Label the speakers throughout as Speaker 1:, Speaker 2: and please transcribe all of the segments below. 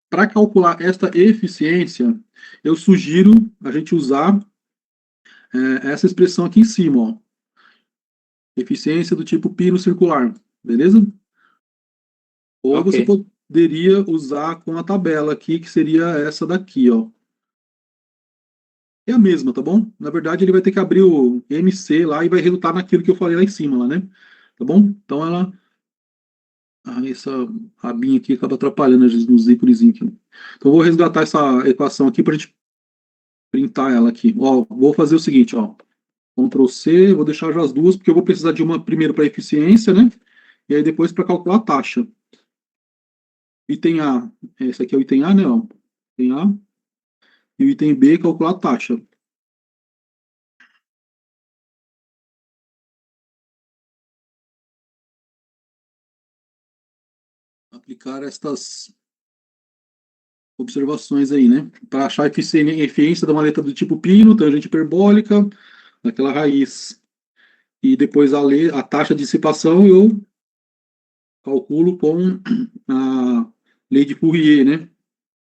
Speaker 1: Para calcular esta eficiência, eu sugiro a gente usar essa expressão aqui em cima, ó. Eficiência do tipo π no circular, beleza? Ou
Speaker 2: Ok.
Speaker 1: você poderia usar com a tabela aqui, que seria essa daqui, ó. É a mesma, tá bom? Na verdade, ele vai ter que abrir o MC lá e vai resultar naquilo que eu falei lá em cima, lá, né? Tá bom? Então ela. Essa abinha aqui acaba atrapalhando às vezes nos ícones aqui. Então eu vou resgatar essa equação aqui para a gente printar ela aqui. Ó, vou fazer o seguinte, ó. Ctrl C, vou deixar já as duas, porque eu vou precisar de uma primeiro para eficiência, né? E aí depois para calcular a taxa. Item A, esse aqui é o item A, né? Ó. Item A. E o item B, calcular a taxa. Aplicar estas observações aí, né? Para achar a eficiência de uma letra do tipo π, tangente hiperbólica, daquela raiz. E depois a taxa de dissipação eu calculo com a lei de Fourier, né?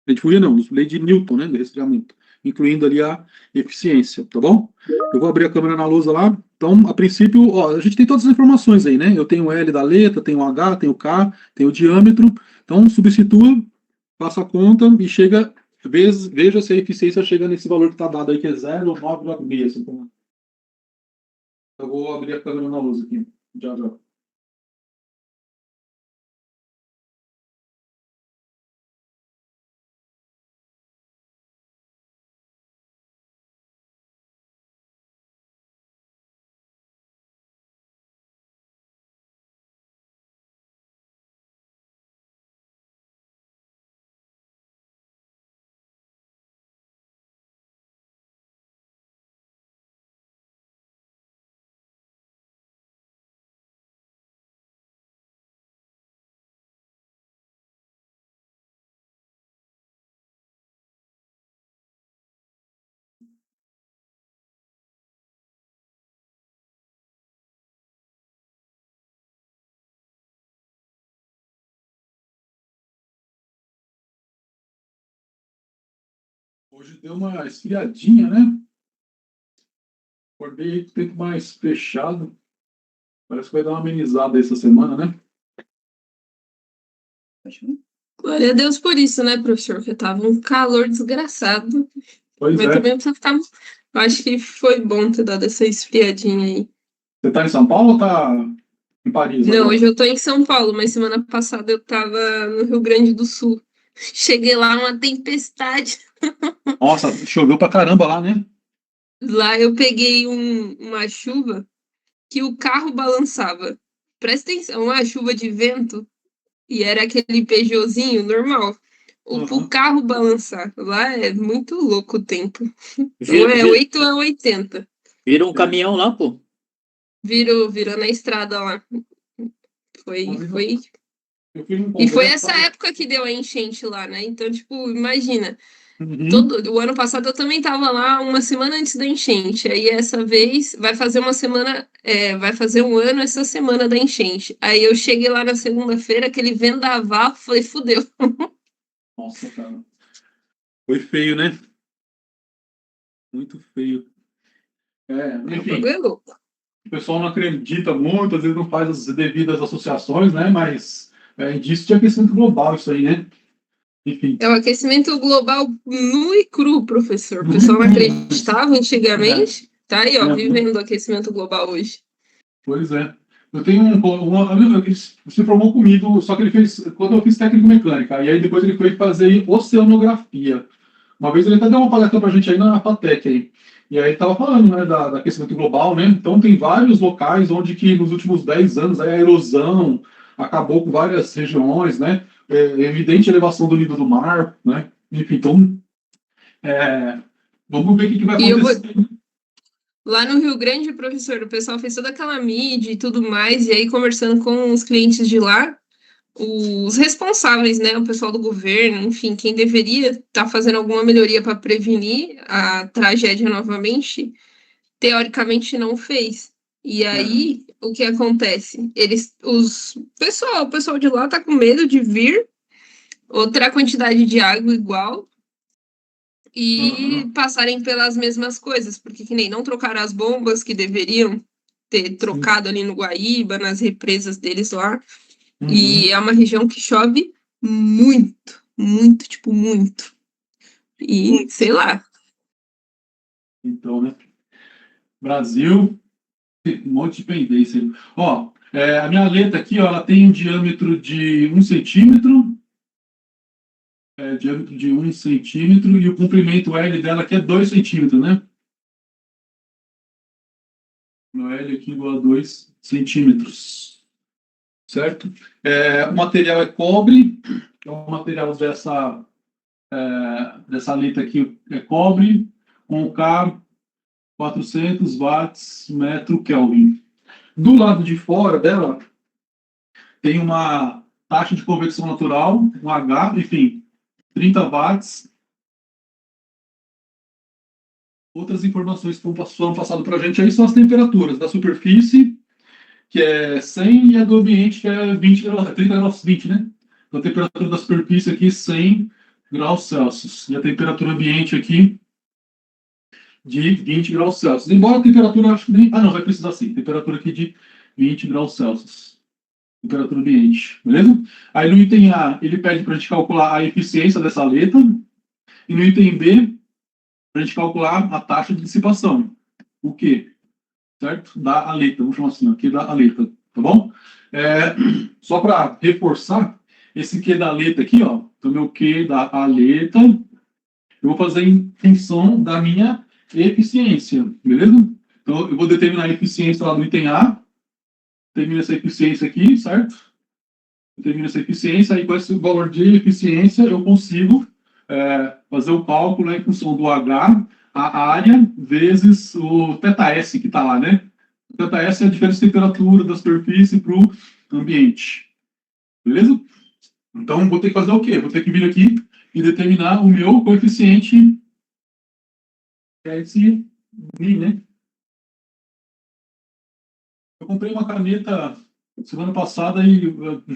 Speaker 1: Lei de Fourier não, lei de Newton, né? De resfriamento, incluindo ali a eficiência, tá bom? Eu vou abrir a câmera na lousa lá. Então, a princípio, ó, a gente tem todas as informações aí, né? Eu tenho o L da letra, tenho o H, tenho o K, tenho o diâmetro. Então, substitua, faça a conta e chega, veja se a eficiência chega nesse valor que está dado aí, que é 0,996. Então, eu vou abrir a câmera na lousa aqui. Já, já. Hoje deu uma esfriadinha, né? Acordei com o tempo mais fechado. Parece que vai dar uma amenizada essa semana, né?
Speaker 3: Glória a Deus por isso, né, professor? Porque tava um calor desgraçado.
Speaker 1: Pois
Speaker 3: Mas
Speaker 1: é.
Speaker 3: também precisa ficar. Eu acho que foi bom ter dado essa esfriadinha aí.
Speaker 1: Você tá em São Paulo ou tá em Paris
Speaker 3: Não,
Speaker 1: agora?
Speaker 3: hoje eu tô em São Paulo, mas semana passada eu tava no Rio Grande do Sul. Cheguei lá, uma tempestade.
Speaker 1: Nossa, choveu pra caramba lá, né?
Speaker 3: Lá eu peguei uma chuva que o carro balançava. Presta atenção, uma chuva de vento. E era aquele Peugeotzinho normal. O
Speaker 1: Uhum.
Speaker 3: carro balançar. Lá é muito louco o tempo. Ou
Speaker 2: Vira,
Speaker 3: é
Speaker 2: vira,
Speaker 3: 8 ou é 80.
Speaker 2: vira um
Speaker 1: É.
Speaker 2: caminhão lá, pô.
Speaker 3: Virou na estrada lá.
Speaker 1: Uma
Speaker 3: Foi,
Speaker 1: vez
Speaker 3: foi.
Speaker 1: eu fui num
Speaker 3: E foi
Speaker 1: congresso,
Speaker 3: essa
Speaker 1: tava...
Speaker 3: época que deu a enchente lá, né? Então, tipo, imagina.
Speaker 1: Uhum.
Speaker 3: O ano passado eu também tava lá uma semana antes da enchente. Aí essa vez vai fazer uma semana, vai fazer um ano essa semana da enchente. Aí eu cheguei lá na segunda-feira, aquele vendaval, falei, fudeu.
Speaker 1: Nossa, cara. Foi feio, né? Muito feio.
Speaker 3: O bagulho
Speaker 1: Enfim,
Speaker 3: é louco.
Speaker 1: o pessoal não acredita muito, às vezes não faz as devidas associações, né? Mas é indício de aquecimento global isso aí, né? Enfim.
Speaker 3: É o aquecimento global nu e cru, professor. O
Speaker 1: Muito
Speaker 3: pessoal não
Speaker 1: cru, né?
Speaker 3: acreditava antigamente. Tá aí, ó,
Speaker 1: Muito.
Speaker 3: vivendo o aquecimento global hoje.
Speaker 1: Pois é. Eu tenho um amigo que se formou comigo, só que ele fez quando eu fiz técnico mecânica, e aí depois ele foi fazer oceanografia. Uma vez ele até deu uma palestra pra gente aí na FATEC aí. E aí ele estava falando, né, da aquecimento global, né? Então tem vários locais onde que nos últimos 10 anos aí, a erosão acabou com várias regiões, né? Evidente elevação do nível do mar, né? Enfim, então é, vamos ver o que vai
Speaker 3: E eu vou.
Speaker 1: acontecer.
Speaker 3: Lá no Rio Grande, professor, o pessoal fez toda aquela mídia e tudo mais, e aí conversando com os clientes de lá, os responsáveis, né, o pessoal do governo, enfim, quem deveria estar fazendo alguma melhoria para prevenir a tragédia novamente, teoricamente não fez. E
Speaker 1: É,
Speaker 3: aí, o que acontece? O pessoal de lá tá com medo de vir outra quantidade de água igual e
Speaker 1: Aham.
Speaker 3: passarem pelas mesmas coisas, porque que nem não trocaram as bombas que deveriam ter
Speaker 1: Sim.
Speaker 3: trocado ali no Guaíba, nas represas deles lá. E
Speaker 1: Uhum.
Speaker 3: é uma região que chove muito, muito, tipo, muito. E sei lá.
Speaker 1: Então, né? Brasil, um monte de pendência. Ó, a minha letra aqui, ó, ela tem um diâmetro de 1 centímetro, diâmetro de 1 centímetro, e o comprimento L dela aqui é 2 centímetros, né? Meu L aqui igual a 2 centímetros, certo? O material é cobre, é um material dessa letra aqui é cobre, com K 400 watts metro Kelvin. Do lado de fora dela tem uma taxa de convecção natural, um H, enfim, 30 watts. Outras informações que foram passadas para a gente aí são as temperaturas da superfície, que é 100, e a do ambiente, que é 20 graus, 30 graus, 20, né? Então, a temperatura da superfície aqui, 100 graus Celsius. E a temperatura ambiente aqui, de 20 graus Celsius. Embora a temperatura, acho que nem. Ah, não, vai precisar sim. Temperatura aqui de 20 graus Celsius. Temperatura ambiente, beleza? Aí no item A, ele pede para a gente calcular a eficiência dessa letra. E no item B, para a gente calcular a taxa de dissipação. O quê? Certo? Da aleta, vamos chamar assim, aqui da aleta, tá bom? É, só para reforçar, esse Q da aleta aqui, ó, então meu Q da aleta, eu vou fazer em função da minha eficiência, beleza? Então eu vou determinar a eficiência lá no item A, determino essa eficiência aqui, certo? Determino essa eficiência, aí com esse valor de eficiência eu consigo fazer o cálculo, né, em função do H, a área, vezes o θS que está lá, né? O θS é a diferença de temperatura da superfície para o ambiente, beleza? Então, vou ter que fazer o quê? Vou ter que vir aqui e determinar o meu coeficiente, que é esse μ, né? Eu comprei uma caneta semana passada e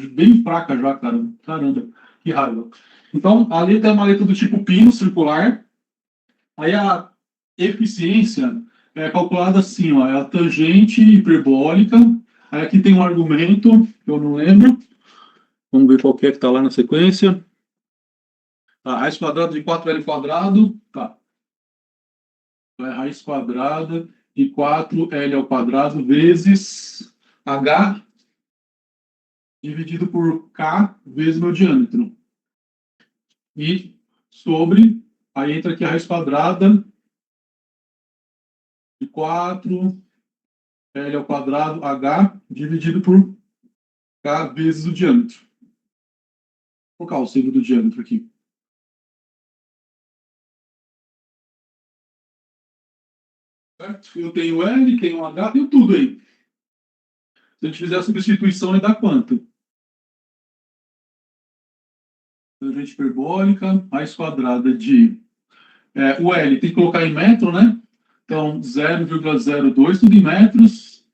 Speaker 1: bem fraca já, cara. Caramba, que raiva. Então, a letra é uma letra do tipo pino, circular. Aí a eficiência é calculada assim, ó, é a tangente hiperbólica. Aí aqui tem um argumento, que eu não lembro. Vamos ver qual que é que está lá na sequência. Tá, raiz quadrada de 4L quadrado. Tá. Então, é raiz quadrada de 4L ao quadrado vezes H dividido por K vezes meu diâmetro. E sobre, aí entra aqui a raiz quadrada de 4 L ao quadrado H dividido por K vezes o diâmetro. Vou colocar o símbolo do diâmetro aqui. Certo? Eu tenho L, tenho H, tenho tudo aí. Se a gente fizer a substituição, ele dá quanto? Tangente hiperbólica, raiz quadrada de... o L tem que colocar em metro, né? Então, 0,02, tudo em metros,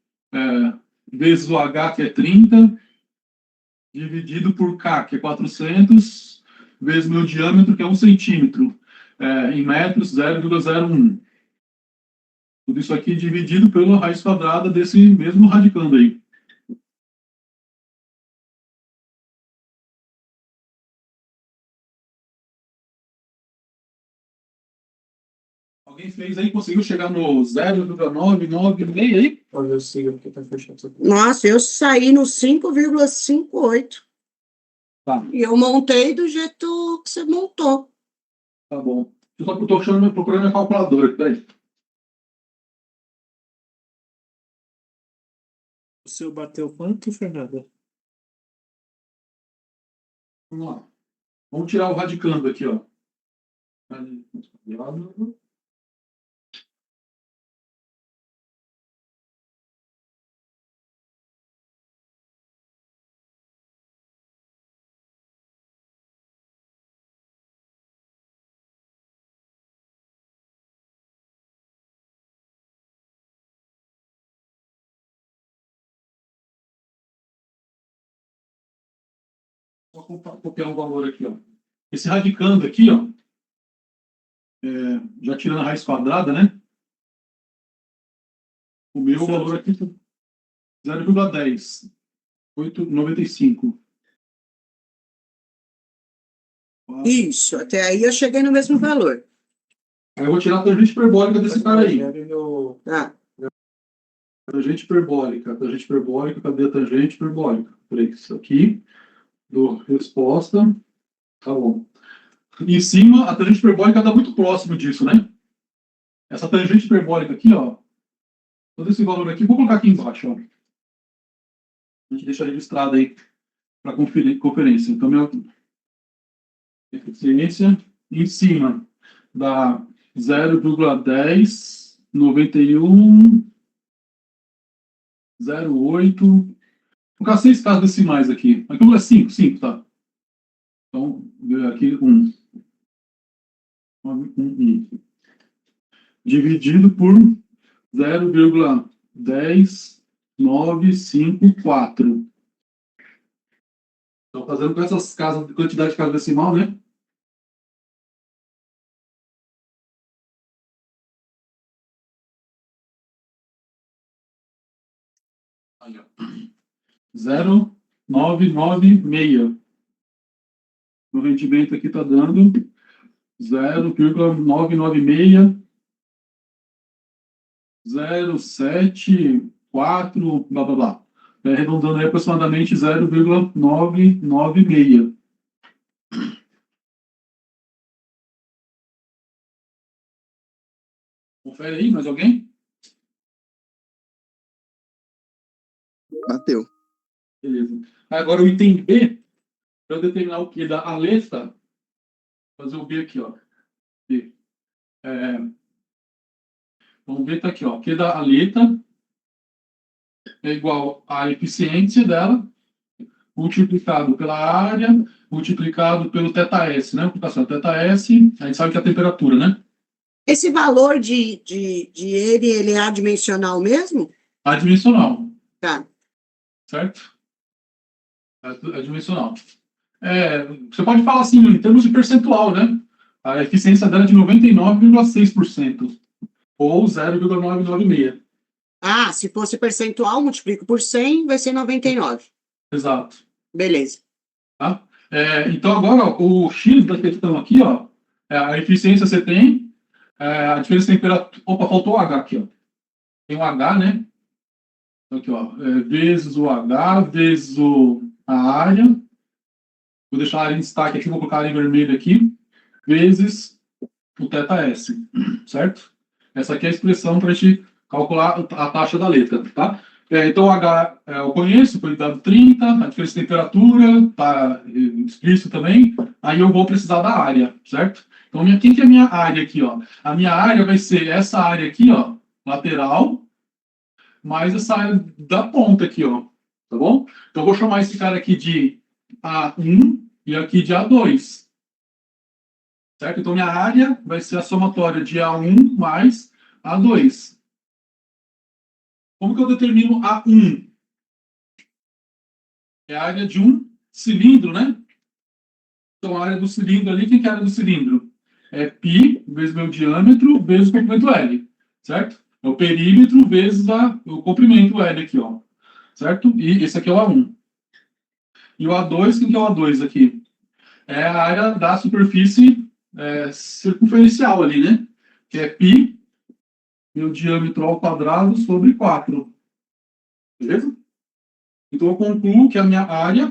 Speaker 1: vezes o H, que é 30, dividido por K, que é 400, vezes meu diâmetro, que é 1 centímetro, em metros, 0,01. Tudo isso aqui dividido pela raiz quadrada desse mesmo radicando aí. Alguém fez aí, conseguiu chegar no 0,996 aí?
Speaker 2: Olha, eu sigo porque tá fechado. Nossa, eu saí no 5,58.
Speaker 1: Tá,
Speaker 2: E eu montei do jeito que você montou.
Speaker 1: tá bom. Eu só estou procurando minha calculadora aqui, peraí.
Speaker 4: O seu bateu quanto, Fernanda?
Speaker 1: Vamos lá. Vamos tirar o radicando aqui, ó. Vou copiar um valor aqui, ó. Esse radicando aqui, ó, já tirando a raiz quadrada, né? O meu valor aqui é 0,10. 8,95.
Speaker 2: Isso, até aí eu cheguei no mesmo valor.
Speaker 1: Aí eu vou tirar a tangente hiperbólica desse cara aí.
Speaker 2: Tá.
Speaker 1: Tangente hiperbólica, cadê a tangente hiperbólica? Peraí, isso aqui, dou resposta, tá bom. E em cima, a tangente hiperbólica está muito próximo disso, né? Essa tangente hiperbólica aqui, ó, todo esse valor aqui, vou colocar aqui embaixo, ó. A gente deixa registrado aí para conferência. Então, minha eficiência em cima da 0,10, 91, 0,8. Vou colocar 6 casas decimais aqui. Aquilo é 5, tá? Então, aqui 1. 1. Dividido por 0,10954. Então, fazendo com essas casas, quantidade de casa decimal, né? Aí, ó. 0,996. O rendimento aqui está dando 0,996, 0,74, blá, blá, blá. Arredondando aí aproximadamente 0,996. Confere aí, mais alguém?
Speaker 5: Bateu.
Speaker 1: Beleza. Agora o item B, para eu determinar o que da aleta, fazer o B aqui, ó. B. Vamos ver, tá aqui, ó. Que da aleta é igual à eficiência dela, multiplicado pela área, multiplicado pelo θS, né? Multiplicação θS, a gente sabe que é a temperatura, né?
Speaker 2: Esse valor de ele é adimensional mesmo?
Speaker 1: Adimensional,
Speaker 2: Tá.
Speaker 1: certo? Adimensional. Você pode falar assim, em termos de percentual, né? A eficiência dela é de 99,6%, ou 0,996.
Speaker 2: Ah, se fosse percentual, multiplico por 100, vai ser 99.
Speaker 1: Exato.
Speaker 2: Beleza.
Speaker 1: Tá? Então, agora, ó, o X da questão aqui, ó, a eficiência você tem, a diferença de temperatura. Opa, faltou o H aqui, ó. Tem o H, né? Aqui, ó, vezes o H, vezes a área. Vou deixar a área em destaque aqui, vou colocar a área em vermelho aqui, vezes o θS, certo? Essa aqui é a expressão para a gente calcular a taxa da letra, tá? Então, o H eu conheço, foi dado 30, a diferença de temperatura, está explícito também. Aí eu vou precisar da área, certo? Então, quem que é a minha área aqui, ó? A minha área vai ser essa área aqui, ó, lateral, mais essa área da ponta aqui, ó, tá bom? Então, eu vou chamar esse cara aqui de A1 e aqui de A2, certo? Então, minha área vai ser a somatória de A1 mais A2. Como que eu determino A1? É a área de um cilindro, né? Então, a área do cilindro ali, quem que é a área do cilindro? É π vezes meu diâmetro vezes o comprimento L, certo? É o perímetro vezes o comprimento L aqui, ó. Certo? E esse aqui é o A1. E o A2, quem que é o A2 aqui? É a área da superfície circunferencial ali, né? Que é π, meu diâmetro ao quadrado sobre 4. Beleza? Então, eu concluo que a minha área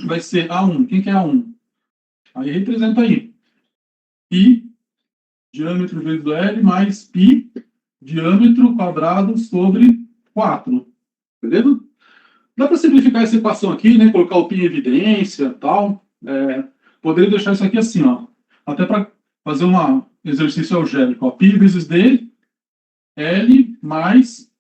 Speaker 1: vai ser A1. Quem que é A1? Aí representa aí. π, diâmetro vezes L, mais π, diâmetro quadrado sobre 4. Beleza? Dá para simplificar essa equação aqui, né? Colocar o π em evidência e tal. Poderia deixar isso aqui assim, ó. Até para fazer um exercício algébrico. Ó. π vezes d, L mais...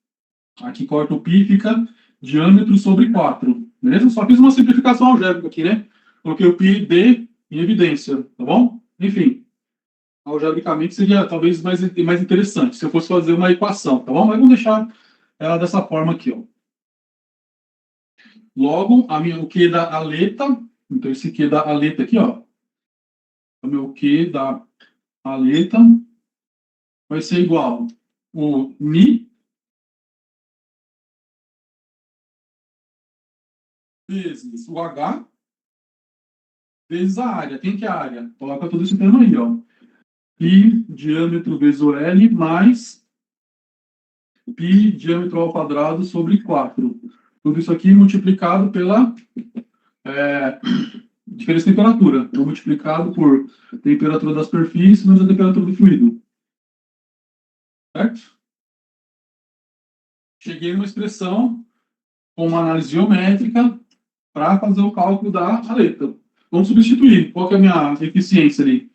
Speaker 1: Aqui corta o π, fica diâmetro sobre 4. Beleza? Só fiz uma simplificação algébrica aqui, né? Coloquei o π d em evidência, tá bom? Enfim, algebricamente seria talvez mais interessante se eu fosse fazer uma equação, tá bom? Mas vamos deixar ela dessa forma aqui, ó. Logo, o Q da aleta, então esse Q da aleta aqui, ó, o meu Q da aleta vai ser igual o Mi vezes o H vezes a área. Quem que é a área? Coloca todo esse termo aí, ó. Pi diâmetro vezes o L mais pi diâmetro ao quadrado sobre 4. Tudo isso aqui multiplicado pela diferença de temperatura. Então, multiplicado por temperatura da superfície menos a temperatura do fluido. Certo? Cheguei numa expressão com uma análise geométrica para fazer o cálculo da aleta. Vamos substituir. Qual que é a minha eficiência ali?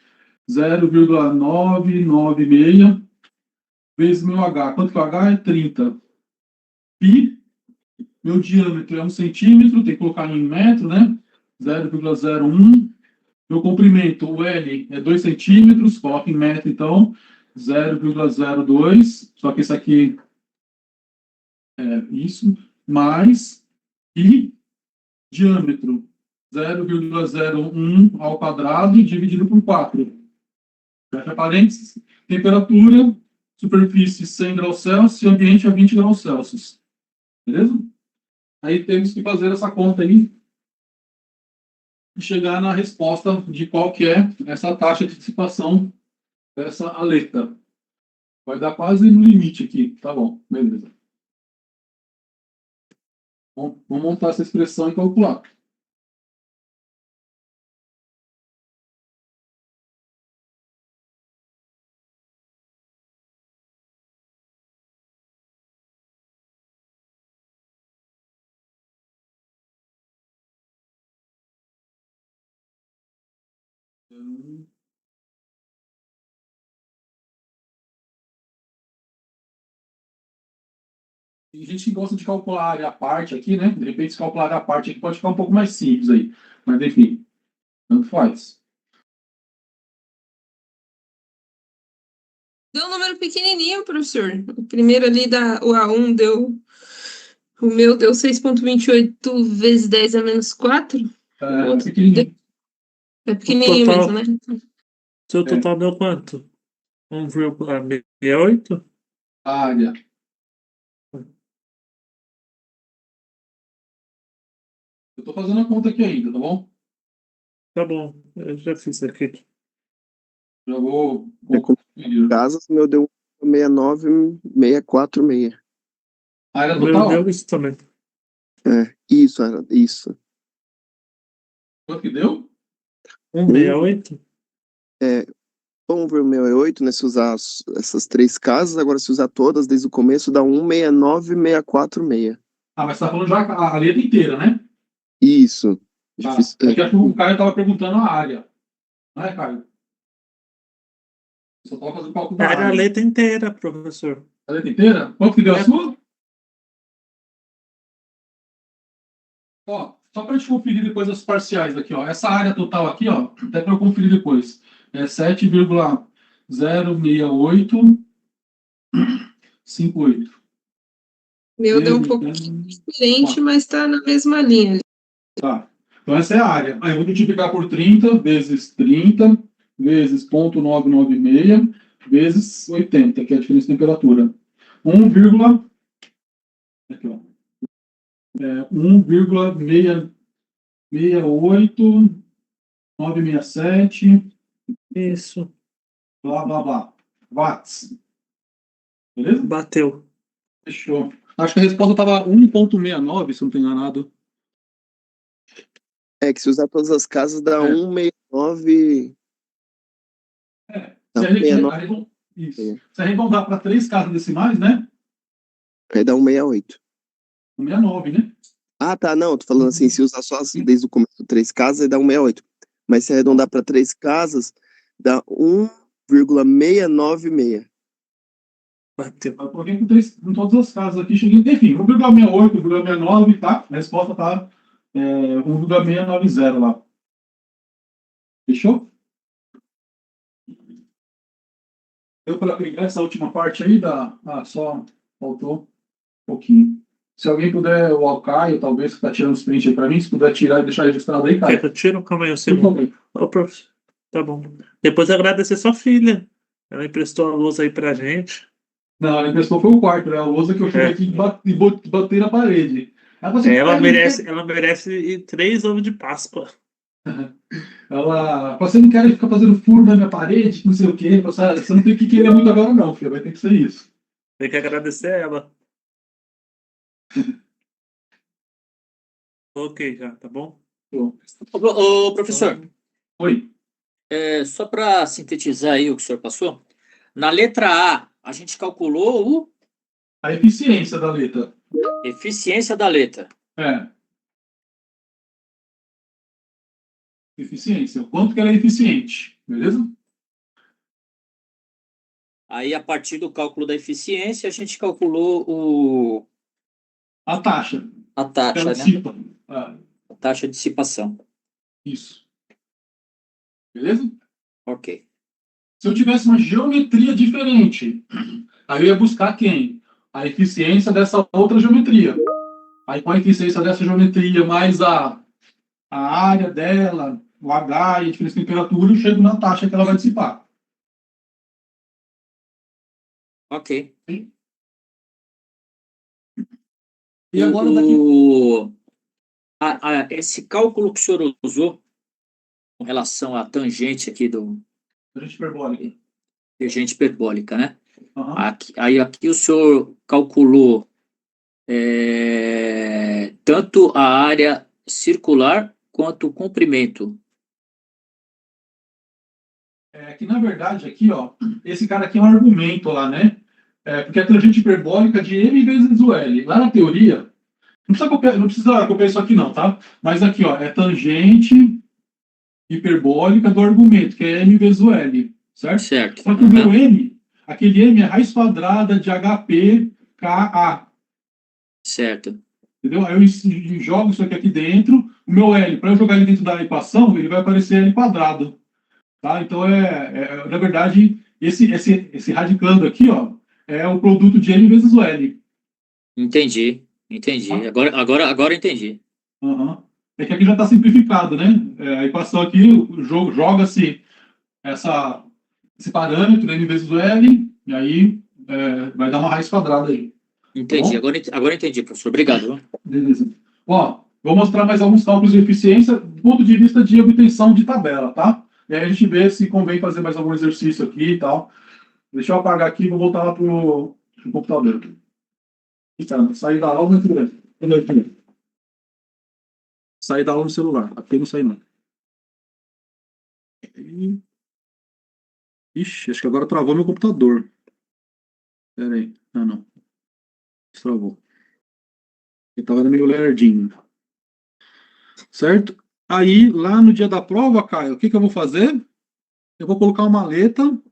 Speaker 1: 0,996 vezes meu H. Quanto que é o H? É 30. Pi, meu diâmetro é 1 centímetro, tem que colocar em metro, né? 0,01. Meu comprimento, o L, é 2 centímetros, coloca em metro, então, 0,02. Só que isso aqui é isso, mais pi diâmetro, 0,01 ao quadrado dividido por 4. Fecha parênteses. Temperatura, superfície 100 graus Celsius e ambiente a 20 graus Celsius. Beleza? Aí temos que fazer essa conta aí e chegar na resposta de qual que é essa taxa de dissipação dessa aleta. Vai dar quase no limite aqui. Tá bom, beleza. Bom, vamos montar essa expressão e calcular. Tem gente que gosta de calcular a área à parte aqui, né? De repente, se calcular a área à parte aqui pode ficar um pouco mais simples aí. Mas, enfim, tanto faz.
Speaker 3: Deu um número pequenininho, professor. O primeiro ali, o A1 deu... O meu deu 6,28 vezes 10 a menos 4.
Speaker 1: É, pequenininho.
Speaker 3: É pequenininho
Speaker 4: total-
Speaker 3: mesmo, né?
Speaker 4: Seu total deu quanto? 1,68?
Speaker 1: A área. Eu estou fazendo a conta aqui ainda, tá bom?
Speaker 4: Tá bom, eu já fiz aqui.
Speaker 1: Já vou
Speaker 2: É com
Speaker 1: conferir.
Speaker 2: casas, meu deu 69646.
Speaker 1: A área
Speaker 4: O meu
Speaker 1: total, ó.
Speaker 4: deu isso também.
Speaker 2: É, isso, era isso.
Speaker 1: Quanto que deu?
Speaker 4: 168?
Speaker 2: É, 1,68, né? Se usar essas três casas, agora se usar todas desde o começo, dá 169,646.
Speaker 1: Ah, mas você está falando já a letra inteira, né?
Speaker 2: Isso.
Speaker 1: Ah,
Speaker 2: Difícil.
Speaker 1: é que acho que o Caio estava perguntando a área. Não é, Caio? Eu só estava fazendo o cálculo da
Speaker 4: Era a
Speaker 1: área.
Speaker 4: letra inteira, professor.
Speaker 1: A letra inteira? Quanto que deu a
Speaker 4: É.
Speaker 1: sua? Ó, só para a gente conferir depois as parciais aqui, ó. Essa área total aqui, ó, até para eu conferir depois, é 7,06858.
Speaker 3: Meu deu um pouco diferente, mas tá na mesma linha.
Speaker 1: Tá. Então essa é a área. Aí eu vou multiplicar por 30 vezes 30 vezes 0,996 vezes 80, que é a diferença de temperatura. 1, aqui, ó. 1,68967,
Speaker 4: Isso.
Speaker 1: blá, blá, blá. Watts. Beleza?
Speaker 4: Bateu.
Speaker 1: Fechou. Acho que a resposta estava 1,69, se não estou enganado.
Speaker 2: É que se usar todas as casas dá
Speaker 1: É.
Speaker 2: 169.
Speaker 1: Se
Speaker 2: Não,
Speaker 1: a gente
Speaker 2: 69.
Speaker 1: isso. Se arredondar para 3 casas decimais, né?
Speaker 2: Aí dá 168.
Speaker 1: 169, né?
Speaker 2: Ah, tá, não, tô falando assim, se usar só desde o começo três casas, aí dá 168. Mas se arredondar para três casas, dá 1,696.
Speaker 4: Bateu.
Speaker 1: Eu coloquei em todas as casas aqui, cheguei, enfim, 1,68, 1,69, tá? A resposta tá 1,690 lá. Fechou? Deu para pegar essa última parte aí da. Ah, só faltou um pouquinho. Se alguém puder, o Caio, talvez, que está tirando os print aí para mim, se puder tirar e deixar registrado aí,
Speaker 4: Quer
Speaker 1: Caio.
Speaker 4: que eu tiro? Calma aí um
Speaker 1: Por
Speaker 4: segundo.
Speaker 1: favor.
Speaker 4: Ô, professor. Tá bom. Depois agradecer sua filha. Ela emprestou a luz aí pra gente.
Speaker 1: Não, a impressão foi o quarto, né? A lousa que eu cheguei aqui e botei na parede. Ela falou assim,
Speaker 4: Ela merece 3 ovos de Páscoa.
Speaker 1: ela, você não quer ficar fazendo furo na minha parede, não sei o quê. Você não tem que querer muito agora, não, filho. Vai ter que ser isso.
Speaker 4: Tem que agradecer ela. Ok, já, tá bom?
Speaker 1: Pô,
Speaker 5: Ô, professor,
Speaker 1: oi.
Speaker 5: só para sintetizar aí o que o senhor passou, na letra A gente calculou
Speaker 1: A eficiência da letra.
Speaker 5: eficiência da letra.
Speaker 1: É. Eficiência. O quanto que ela é eficiente. Beleza?
Speaker 5: Aí, a partir do cálculo da eficiência, a gente calculou
Speaker 1: A taxa.
Speaker 5: a
Speaker 1: Ela
Speaker 5: taxa, né?
Speaker 1: dissipa. Ah,
Speaker 5: A taxa de dissipação.
Speaker 1: isso. Beleza?
Speaker 5: Ok.
Speaker 1: Se eu tivesse uma geometria diferente, aí eu ia buscar quem? A eficiência dessa outra geometria. Aí com a eficiência dessa geometria mais a área dela, o H e a diferença de temperatura, eu chego na taxa que ela vai dissipar.
Speaker 5: Ok.
Speaker 1: E agora daqui.
Speaker 5: Esse cálculo que o senhor usou com relação à tangente aqui do
Speaker 1: Tangente hiperbólica.
Speaker 5: tangente hiperbólica, né?
Speaker 1: Aham.
Speaker 5: Aqui o senhor calculou tanto a área circular quanto o comprimento.
Speaker 1: É que, na verdade, aqui, ó, esse cara aqui é um argumento lá, né? Porque a tangente hiperbólica de m vezes o L. Lá na teoria, não precisa copiar isso aqui não, tá? Mas aqui, ó, é tangente hiperbólica do argumento, que é m vezes o L, certo?
Speaker 5: Certo.
Speaker 1: Só que o meu m, aquele m é raiz quadrada de HP Ka.
Speaker 5: Certo.
Speaker 1: Entendeu? Aí eu jogo isso aqui dentro, o meu L, para eu jogar ele dentro da equação, ele vai aparecer L quadrado. Tá? Então, na verdade, esse radicando aqui, ó, é o produto de M vezes o L.
Speaker 5: Entendi.
Speaker 1: Tá?
Speaker 5: Agora entendi.
Speaker 1: Uhum. É que aqui já está simplificado, né? A equação aqui, joga-se esse parâmetro, M vezes o L, e aí vai dar uma raiz quadrada aí.
Speaker 5: Entendi.
Speaker 1: Tá bom?
Speaker 5: Agora entendi, professor. Obrigado.
Speaker 1: Beleza. Ó, vou mostrar mais alguns cálculos de eficiência do ponto de vista de obtenção de tabela, tá? E aí a gente vê se convém fazer mais algum exercício aqui e tal. Deixa eu apagar aqui e vou voltar lá pro computador. Então, sair da aula no grande. Sair da aula no celular. Aqui não sai não. Ixi, acho que agora travou meu computador. Pera aí. Ah, não. Destravou. Ele tava meio lerdinho. Certo? Aí, lá no dia da prova, Caio, o que eu vou fazer? Eu vou colocar uma letra. Deixa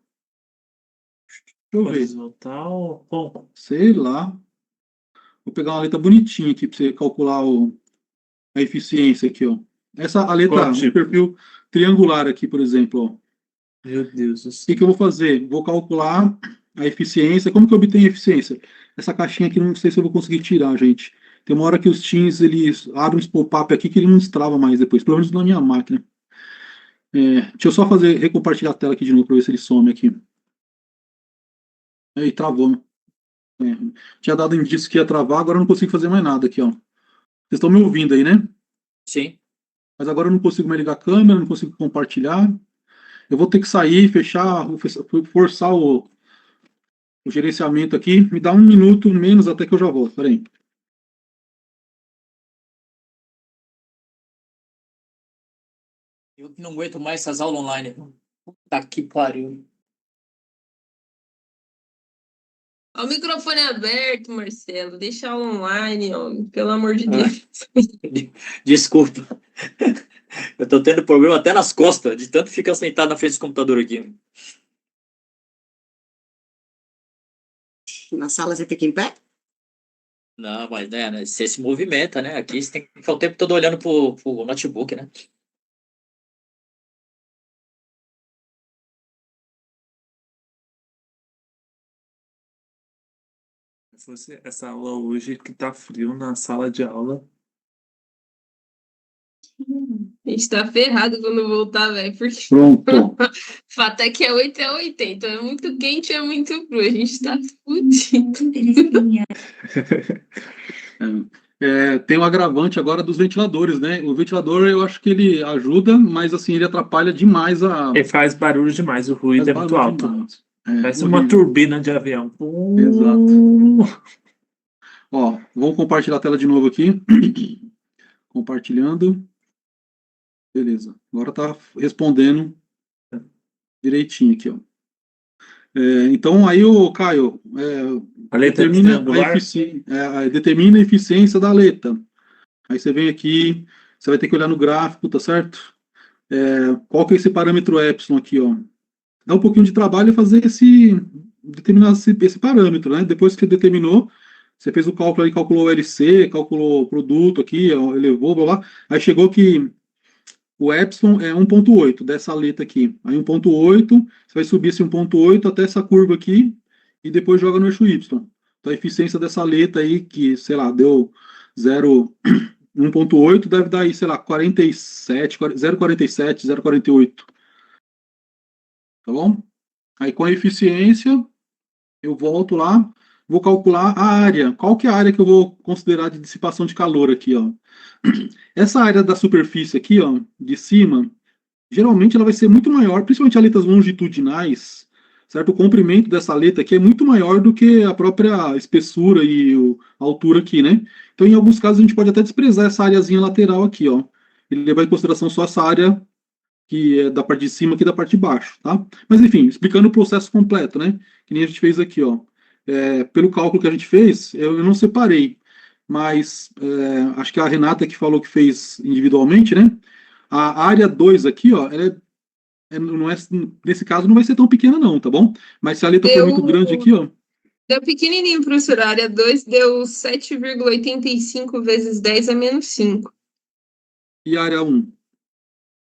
Speaker 1: eu ver.
Speaker 4: Horizontal. Bom,
Speaker 1: Sei lá. Vou pegar uma letra bonitinha aqui para você calcular a eficiência aqui, ó. A letra,
Speaker 4: qual
Speaker 1: o
Speaker 4: tipo?
Speaker 1: perfil triangular aqui, por exemplo, ó.
Speaker 4: Meu Deus do
Speaker 1: O
Speaker 4: céu.
Speaker 1: que eu vou fazer? Vou calcular a eficiência. Como que eu obtenho a eficiência? Essa caixinha aqui, não sei se eu vou conseguir tirar, gente. Tem uma hora que os Teams, eles abrem uns pop-up aqui que ele não destrava mais depois, pelo menos na minha máquina. Deixa eu só recompartilhar a tela aqui de novo para ver se ele some aqui. Aí, travou. É, tinha dado indício que ia travar, agora eu não consigo fazer mais nada aqui, ó. Vocês estão me ouvindo aí, né?
Speaker 5: Sim.
Speaker 1: Mas agora eu não consigo mais ligar a câmera, não consigo compartilhar. Eu vou ter que sair, fechar, forçar o gerenciamento aqui. Me dá um minuto menos até que eu já volto. Peraí.
Speaker 5: Eu não aguento mais essas aulas online. Puta que pariu.
Speaker 3: Ó, o microfone é aberto, Marcelo. Deixa a aula online, ó, pelo amor de
Speaker 5: Ah.
Speaker 3: Deus.
Speaker 5: Desculpa. Eu tô tendo problema até nas costas, de tanto ficar sentado na frente do computador aqui.
Speaker 6: Na sala você fica em pé?
Speaker 5: Não, mas né, você se movimenta, né? Aqui você tem que ficar o tempo todo olhando pro notebook, né?
Speaker 4: Se fosse essa aula hoje que tá frio na sala de aula.
Speaker 3: A gente tá ferrado quando voltar, velho, porque
Speaker 1: Pronto.
Speaker 3: fato é que é 8 é 80. É muito quente, é muito frio. A gente tá fudido.
Speaker 1: Tem um agravante agora dos ventiladores, né? O ventilador eu acho que ele ajuda, mas assim, ele atrapalha demais
Speaker 4: Ele faz barulho demais, o ruído
Speaker 1: faz
Speaker 4: é muito
Speaker 1: barulho
Speaker 4: alto.
Speaker 1: demais.
Speaker 4: Parece uma
Speaker 1: Horrível.
Speaker 4: turbina de avião.
Speaker 1: Exato. Ó, vamos compartilhar a tela de novo aqui. Compartilhando. Beleza. Agora tá respondendo direitinho aqui, ó. Então aí o Caio
Speaker 4: A letra
Speaker 1: determina
Speaker 4: triangular.
Speaker 1: determina a eficiência da letra. Aí você vem aqui, você vai ter que olhar no gráfico, tá certo? Qual que é esse parâmetro epsilon aqui, ó? Dá um pouquinho de trabalho fazer determinar esse parâmetro, né? Depois que você determinou, você fez o cálculo aí, calculou o LC, calculou o produto aqui, ó, elevou, blá, blá. Aí chegou que o epsilon é 1,8 dessa letra aqui. Aí 1,8, você vai subir esse 1,8 até essa curva aqui e depois joga no eixo Y. Então a eficiência dessa letra aí, que, sei lá, deu 1,8, deve dar aí, sei lá, 47, 0,47, 0,48. Tá bom? Aí com a eficiência, eu volto lá, vou calcular a área. Qual que é a área que eu vou considerar de dissipação de calor aqui, ó? Essa área da superfície aqui, ó, de cima, geralmente ela vai ser muito maior, principalmente aletas longitudinais, certo? O comprimento dessa aleta aqui é muito maior do que a própria espessura e a altura aqui, né? Então, em alguns casos, a gente pode até desprezar essa areazinha lateral aqui, ó. Ele levar em consideração só essa área que é da parte de cima aqui da parte de baixo, tá? Mas, enfim, explicando o processo completo, né? Que nem a gente fez aqui, ó. Pelo cálculo que a gente fez, eu não separei, mas acho que a Renata que falou que fez individualmente, né? A área 2 aqui, ó, não é, nesse caso não vai ser tão pequena não, tá bom? Mas se a letra for muito grande aqui, ó.
Speaker 3: Deu pequenininho, professor. A área 2 deu 7,85 vezes 10 a menos 5.
Speaker 1: E a área 1?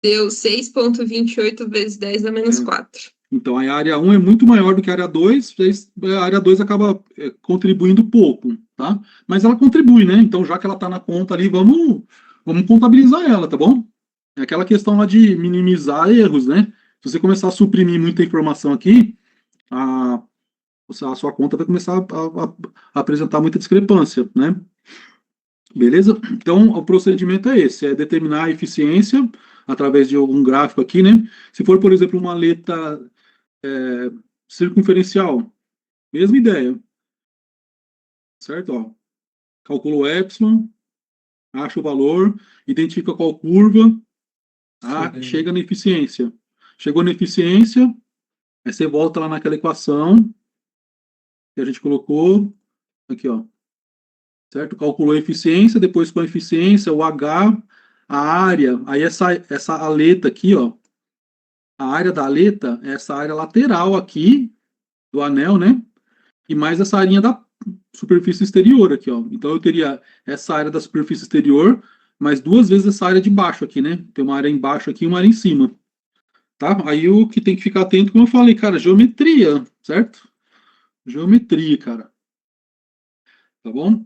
Speaker 3: Deu 6,28 vezes 10 a menos 4.
Speaker 1: Então, a área 1 é muito maior do que a área 2, a área 2 acaba contribuindo pouco, tá? Mas ela contribui, né? Então, já que ela está na conta ali, vamos contabilizar ela, tá bom? É aquela questão lá de minimizar erros, né? Se você começar a suprimir muita informação aqui, a sua conta vai começar a apresentar muita discrepância, né? Beleza? Então, o procedimento é esse, é determinar a eficiência através de algum gráfico aqui, né? Se for, por exemplo, uma letra circunferencial, mesma ideia, certo? Ó, calcula o epsilon, acha o valor, identifica qual curva, chega na eficiência. Chegou na eficiência, aí você volta lá naquela equação que a gente colocou, aqui, ó, certo? Calculou a eficiência, depois com a eficiência, o H, a área, aí essa aleta aqui, ó, a área da aleta é essa área lateral aqui do anel, né? E mais essa área da superfície exterior aqui, ó. Então eu teria essa área da superfície exterior, mais duas vezes essa área de baixo aqui, né? Tem uma área embaixo aqui e uma área em cima. Tá? Aí o que tem que ficar atento, como eu falei, cara, geometria, certo? Geometria, cara. Tá bom?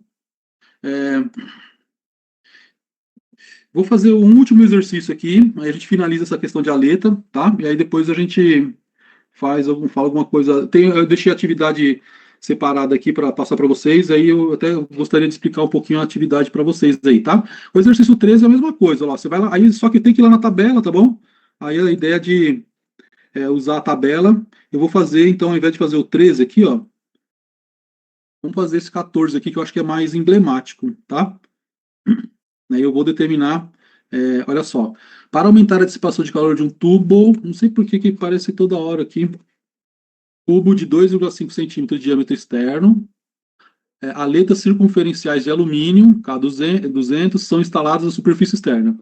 Speaker 1: Vou fazer um último exercício aqui, aí a gente finaliza essa questão de aleta, tá? E aí depois a gente fala alguma coisa. Eu deixei a atividade separada aqui para passar para vocês, aí eu até gostaria de explicar um pouquinho a atividade para vocês aí, tá? O exercício 13 é a mesma coisa, ó, você vai lá, aí só que tem que ir lá na tabela, tá bom? Aí a ideia de usar a tabela, eu vou fazer, então, ao invés de fazer o 13 aqui, ó, vamos fazer esse 14 aqui, que eu acho que é mais emblemático, tá? Aí eu vou determinar, olha só, para aumentar a dissipação de calor de um tubo, não sei por que parece toda hora aqui, tubo de 2,5 centímetros de diâmetro externo, aletas circunferenciais de alumínio, K200, são instaladas na superfície externa.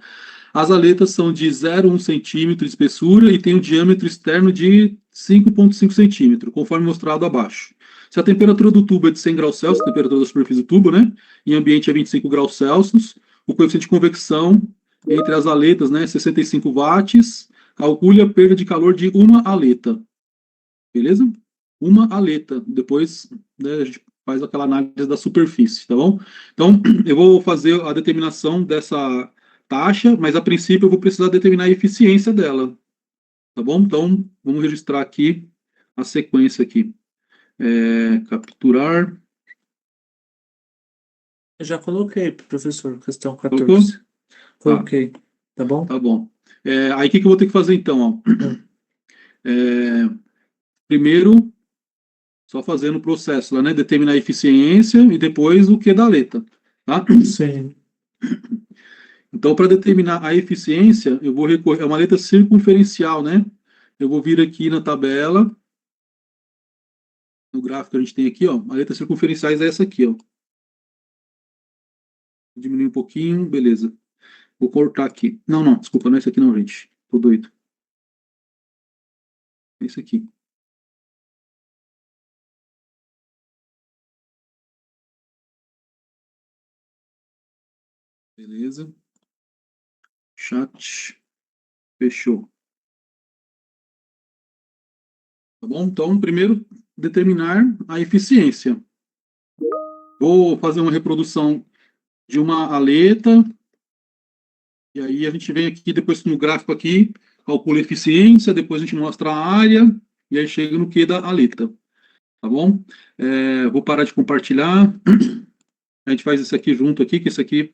Speaker 1: As aletas são de 0,1 centímetro de espessura e tem um diâmetro externo de 5,5 centímetros, conforme mostrado abaixo. Se a temperatura do tubo é de 100 graus Celsius, a temperatura da superfície do tubo, né? Em ambiente é 25 graus Celsius, o coeficiente de convecção entre as aletas, né, 65 watts, calcule a perda de calor de uma aleta. Beleza? Uma aleta. Depois, né, a gente faz aquela análise da superfície, tá bom? Então, eu vou fazer a determinação dessa taxa, mas a princípio eu vou precisar determinar a eficiência dela, tá bom? Então, vamos registrar aqui a sequência aqui. Capturar.
Speaker 4: Eu já coloquei, professor, questão
Speaker 1: Colocou?
Speaker 4: 14. Coloquei, tá bom?
Speaker 1: Tá bom. Aí o que eu vou ter que fazer então? Ó? Primeiro, só fazendo o processo lá, né? Determinar a eficiência e depois o que da letra, tá?
Speaker 4: Sim.
Speaker 1: Então, para determinar a eficiência, eu vou recorrer a uma letra circunferencial, né? Eu vou vir aqui na tabela, no gráfico que a gente tem aqui, ó. A letra circunferenciais é essa aqui, ó. Vou diminuir um pouquinho, beleza. Vou cortar aqui. Não, desculpa, não é esse aqui não, gente. Tô doido. É esse aqui. Beleza. Chat. Fechou. Tá bom? Então, primeiro, determinar a eficiência. Vou fazer uma reprodução de uma aleta. E aí a gente vem aqui, depois no gráfico aqui, calcula a eficiência, depois a gente mostra a área, e aí chega no que da aleta. Tá bom? Vou parar de compartilhar. A gente faz isso aqui junto aqui, que isso aqui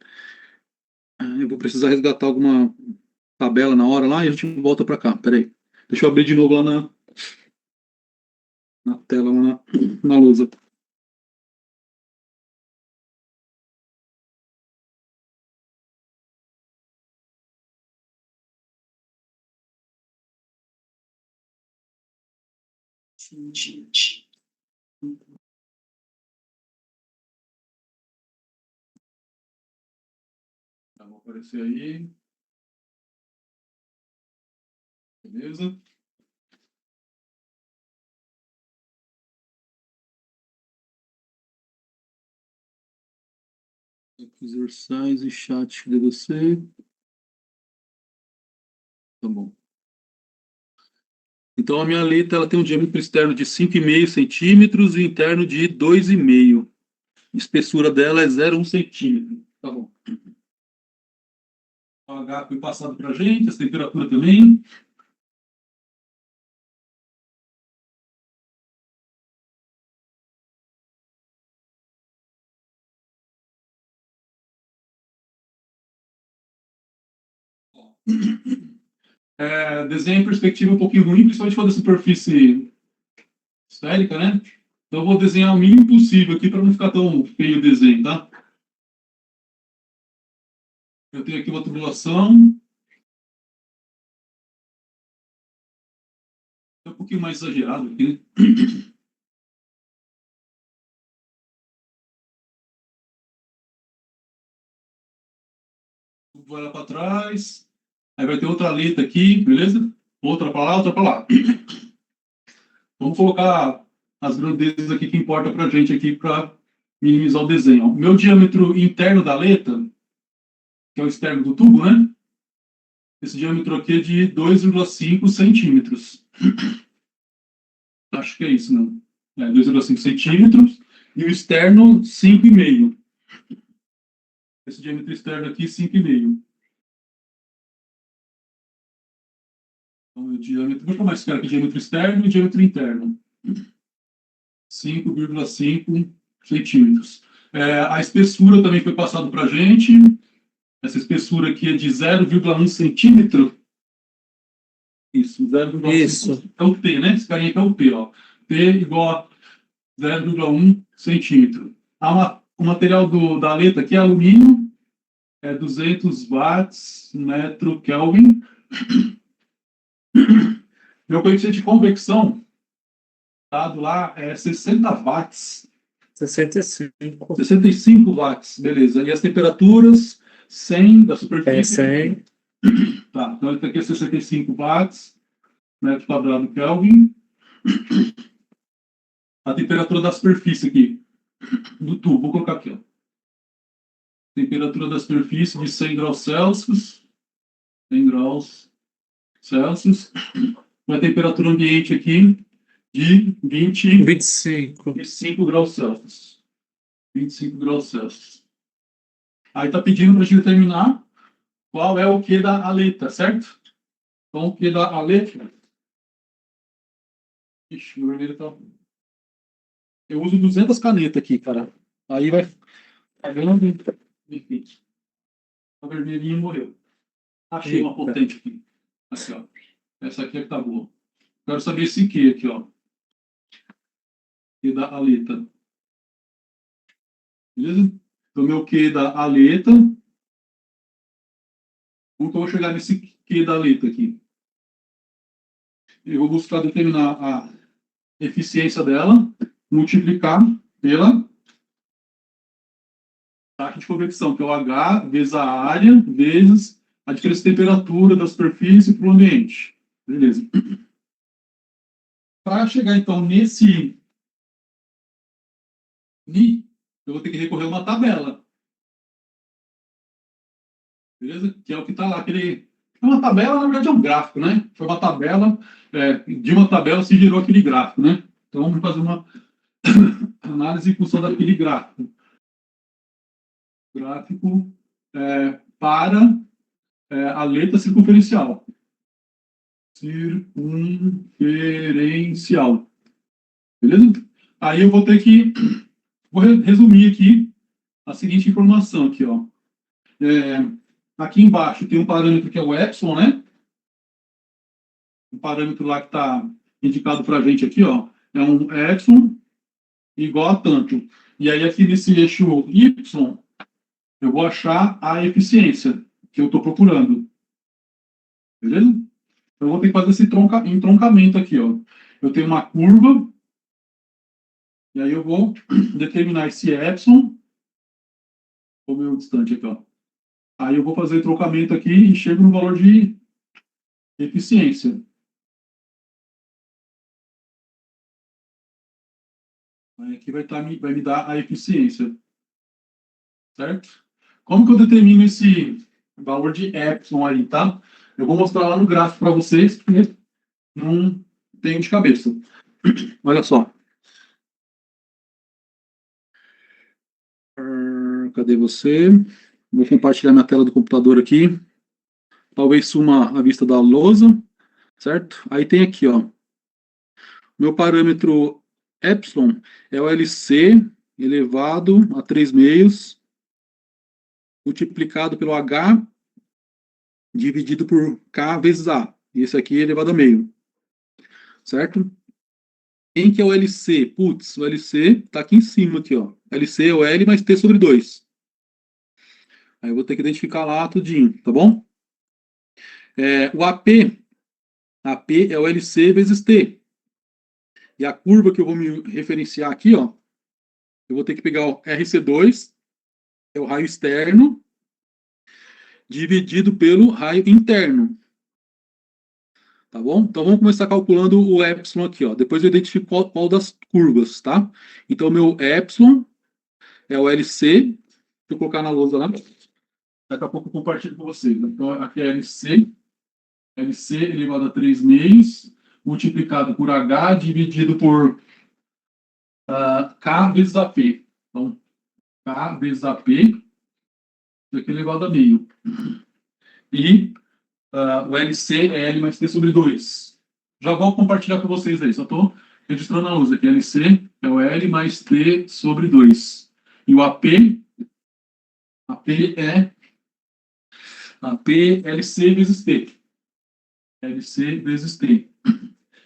Speaker 1: eu vou precisar resgatar alguma tabela na hora lá e a gente volta para cá. Peraí. Deixa eu abrir de novo lá na tela, lá na lousa. Tá, vou aparecer aí. Beleza? Exercise, chat de você. Tá bom. Então, a minha aleta ela tem um diâmetro externo de 5,5 centímetros e interno de 2,5. A espessura dela é 0,1 centímetro. Tá bom. O H foi passado para a gente, a temperatura também. Desenho em perspectiva um pouquinho ruim, principalmente quando a superfície esférica, né? Então eu vou desenhar o mínimo possível aqui para não ficar tão feio o desenho, tá? Eu tenho aqui uma tubulação. É um pouquinho mais exagerado aqui, né? Vai lá para trás. Aí vai ter outra letra aqui, beleza? Outra para lá, outra para lá. Vamos colocar as grandezas aqui que importa para a gente aqui para minimizar o desenho. O meu diâmetro interno da letra, que é o externo do tubo, né? Esse diâmetro aqui é de 2,5 centímetros. Acho que é isso, não? 2,5 centímetros. E o externo, 5,5. Esse diâmetro externo aqui, 5,5. Então, o diâmetro... Vou chamar esse cara aqui, diâmetro externo e diâmetro interno. 5,5 centímetros. A espessura também foi passada para a gente. Essa espessura aqui é de 0,1 centímetro. Isso, 0,1.
Speaker 4: Isso.
Speaker 1: É o T, né? Esse carinha aqui é o T, ó. T igual a 0,1 centímetro. O material da aleta aqui é alumínio, 200 watts metro Kelvin. Meu coeficiente de convecção dado lá é 60 watts.
Speaker 4: 65.
Speaker 1: 65 watts, beleza. E as temperaturas 100 da superfície.
Speaker 4: 100.
Speaker 1: Tá, então isso aqui é 65 watts metro quadrado Kelvin. A temperatura da superfície aqui, do tubo, vou colocar aqui, ó. Temperatura da superfície de 100 graus Celsius. 100 graus Celsius. A temperatura ambiente aqui de 25
Speaker 4: 25.
Speaker 1: graus Celsius. 25 graus Celsius. Aí está pedindo para a gente determinar qual é o Q da aleta, certo? Então, o Q da aleta... Ixi, o vermelho tá... Eu uso 200 canetas aqui, cara. Aí vai... Tá vendo? Enfim. A vermelhinha morreu. Achei uma potente aqui. Aqui, ó. Essa aqui é que tá boa. Quero saber esse Q aqui, ó. Q da aleta. Beleza? Então, meu Q da aleta. Como que eu vou chegar nesse Q da aleta aqui? Eu vou buscar determinar a eficiência dela, multiplicar pela taxa de convecção, que é o H vezes a área, vezes a diferença de temperatura da superfície para o ambiente. Beleza. Para chegar, então, nesse NI, eu vou ter que recorrer a uma tabela. Beleza? Que é o que está lá. É uma tabela, na verdade, é um gráfico, né? Foi uma tabela, de uma tabela se gerou aquele gráfico, né? Então, vamos fazer uma análise em função daquele gráfico. Gráfico para a letra circunferencial. Circunferencial. Beleza? Aí eu vou ter que... Vou resumir aqui a seguinte informação aqui, ó. Aqui embaixo tem um parâmetro que é o epsilon, né? Um parâmetro lá que está indicado para a gente aqui, ó. É um epsilon igual a tanto. E aí aqui nesse eixo y, eu vou achar a eficiência que eu estou procurando. Beleza? Então, eu vou ter que fazer esse entroncamento aqui, ó. Eu tenho uma curva, e aí eu vou determinar esse epsilon, o meu distante aqui, ó. Aí eu vou fazer o entroncamento aqui e chego no valor de eficiência. Aí aqui vai me dar a eficiência. Certo? Como que eu determino esse valor de epsilon aí, tá? Eu vou mostrar lá no gráfico para vocês, porque não tenho de cabeça. Olha só. Cadê você? Vou compartilhar minha tela do computador aqui. Talvez suma a vista da lousa, certo? Aí tem aqui, ó. Meu parâmetro epsilon é o LC elevado a 3 meios multiplicado pelo H dividido por K vezes A. E esse aqui é elevado a meio. Certo? Quem que é o LC? Putz, o LC está aqui em cima, aqui, ó. LC é o L mais T sobre 2. Aí eu vou ter que identificar lá tudinho, tá bom? O AP é o LC vezes T. E a curva que eu vou me referenciar aqui, ó, eu vou ter que pegar o RC2, é o raio externo, dividido pelo raio interno. Tá bom? Então vamos começar calculando o epsilon aqui, ó. Depois eu identifico qual das curvas, tá? Então meu epsilon é o LC. Deixa eu colocar na lousa lá. Daqui a pouco eu compartilho com vocês. Então aqui é LC. LC elevado a 3 meios, multiplicado por H, dividido por K vezes AP. Então, K vezes AP, isso aqui é elevado a meio. E o LC é L mais T sobre 2. Já vou compartilhar com vocês aí, só estou registrando a luz aqui. LC é o L mais T sobre 2. E o AP é LC vezes T. LC vezes T.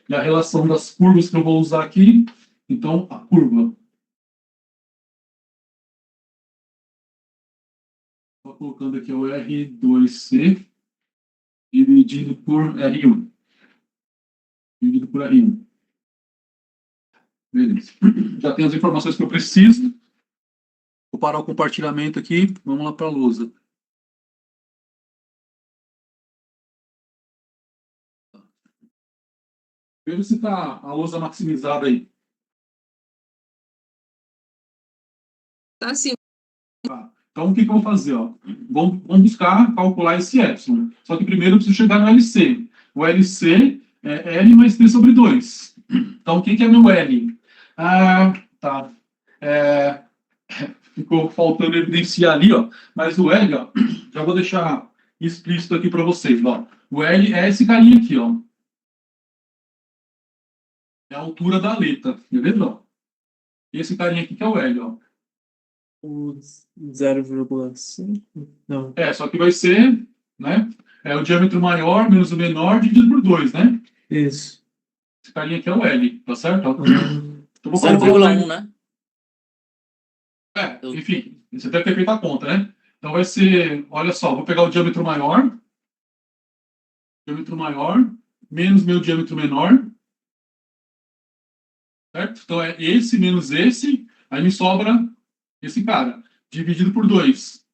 Speaker 1: E a relação das curvas que eu vou usar aqui, então, a curva. Estou colocando aqui o R2C dividido por R1. Dividido por R1. Beleza. Já tenho as informações que eu preciso. Vou parar o compartilhamento aqui. Vamos lá para a lousa. Veja se está a lousa maximizada aí.
Speaker 3: Tá sim.
Speaker 1: Tá. Então, o que eu vou fazer? Ó? Vamos buscar calcular esse epsilon. Só que primeiro eu preciso chegar no LC. O LC é L mais T sobre 2. Então, o que é meu L? Tá. ficou faltando evidenciar ali, ó. Mas o L, ó, já vou deixar explícito aqui para vocês, ó. O L é esse carinha aqui, ó. É a altura da letra, beleza? Ó? Esse carinha aqui que é o L, ó.
Speaker 4: O 0,5? Não.
Speaker 1: Só que vai ser, né? É o diâmetro maior menos o menor dividido por 2, né?
Speaker 4: Isso.
Speaker 1: Esse carinha aqui é o L, tá certo? Ó.
Speaker 4: Hum,
Speaker 1: Então, vou colocar o
Speaker 5: 0,1, né?
Speaker 1: Enfim, você deve ter feito a conta, né? Então vai ser, olha só, vou pegar o diâmetro maior menos meu diâmetro menor, certo? Então é esse menos esse, aí me sobra esse cara, dividido por 2.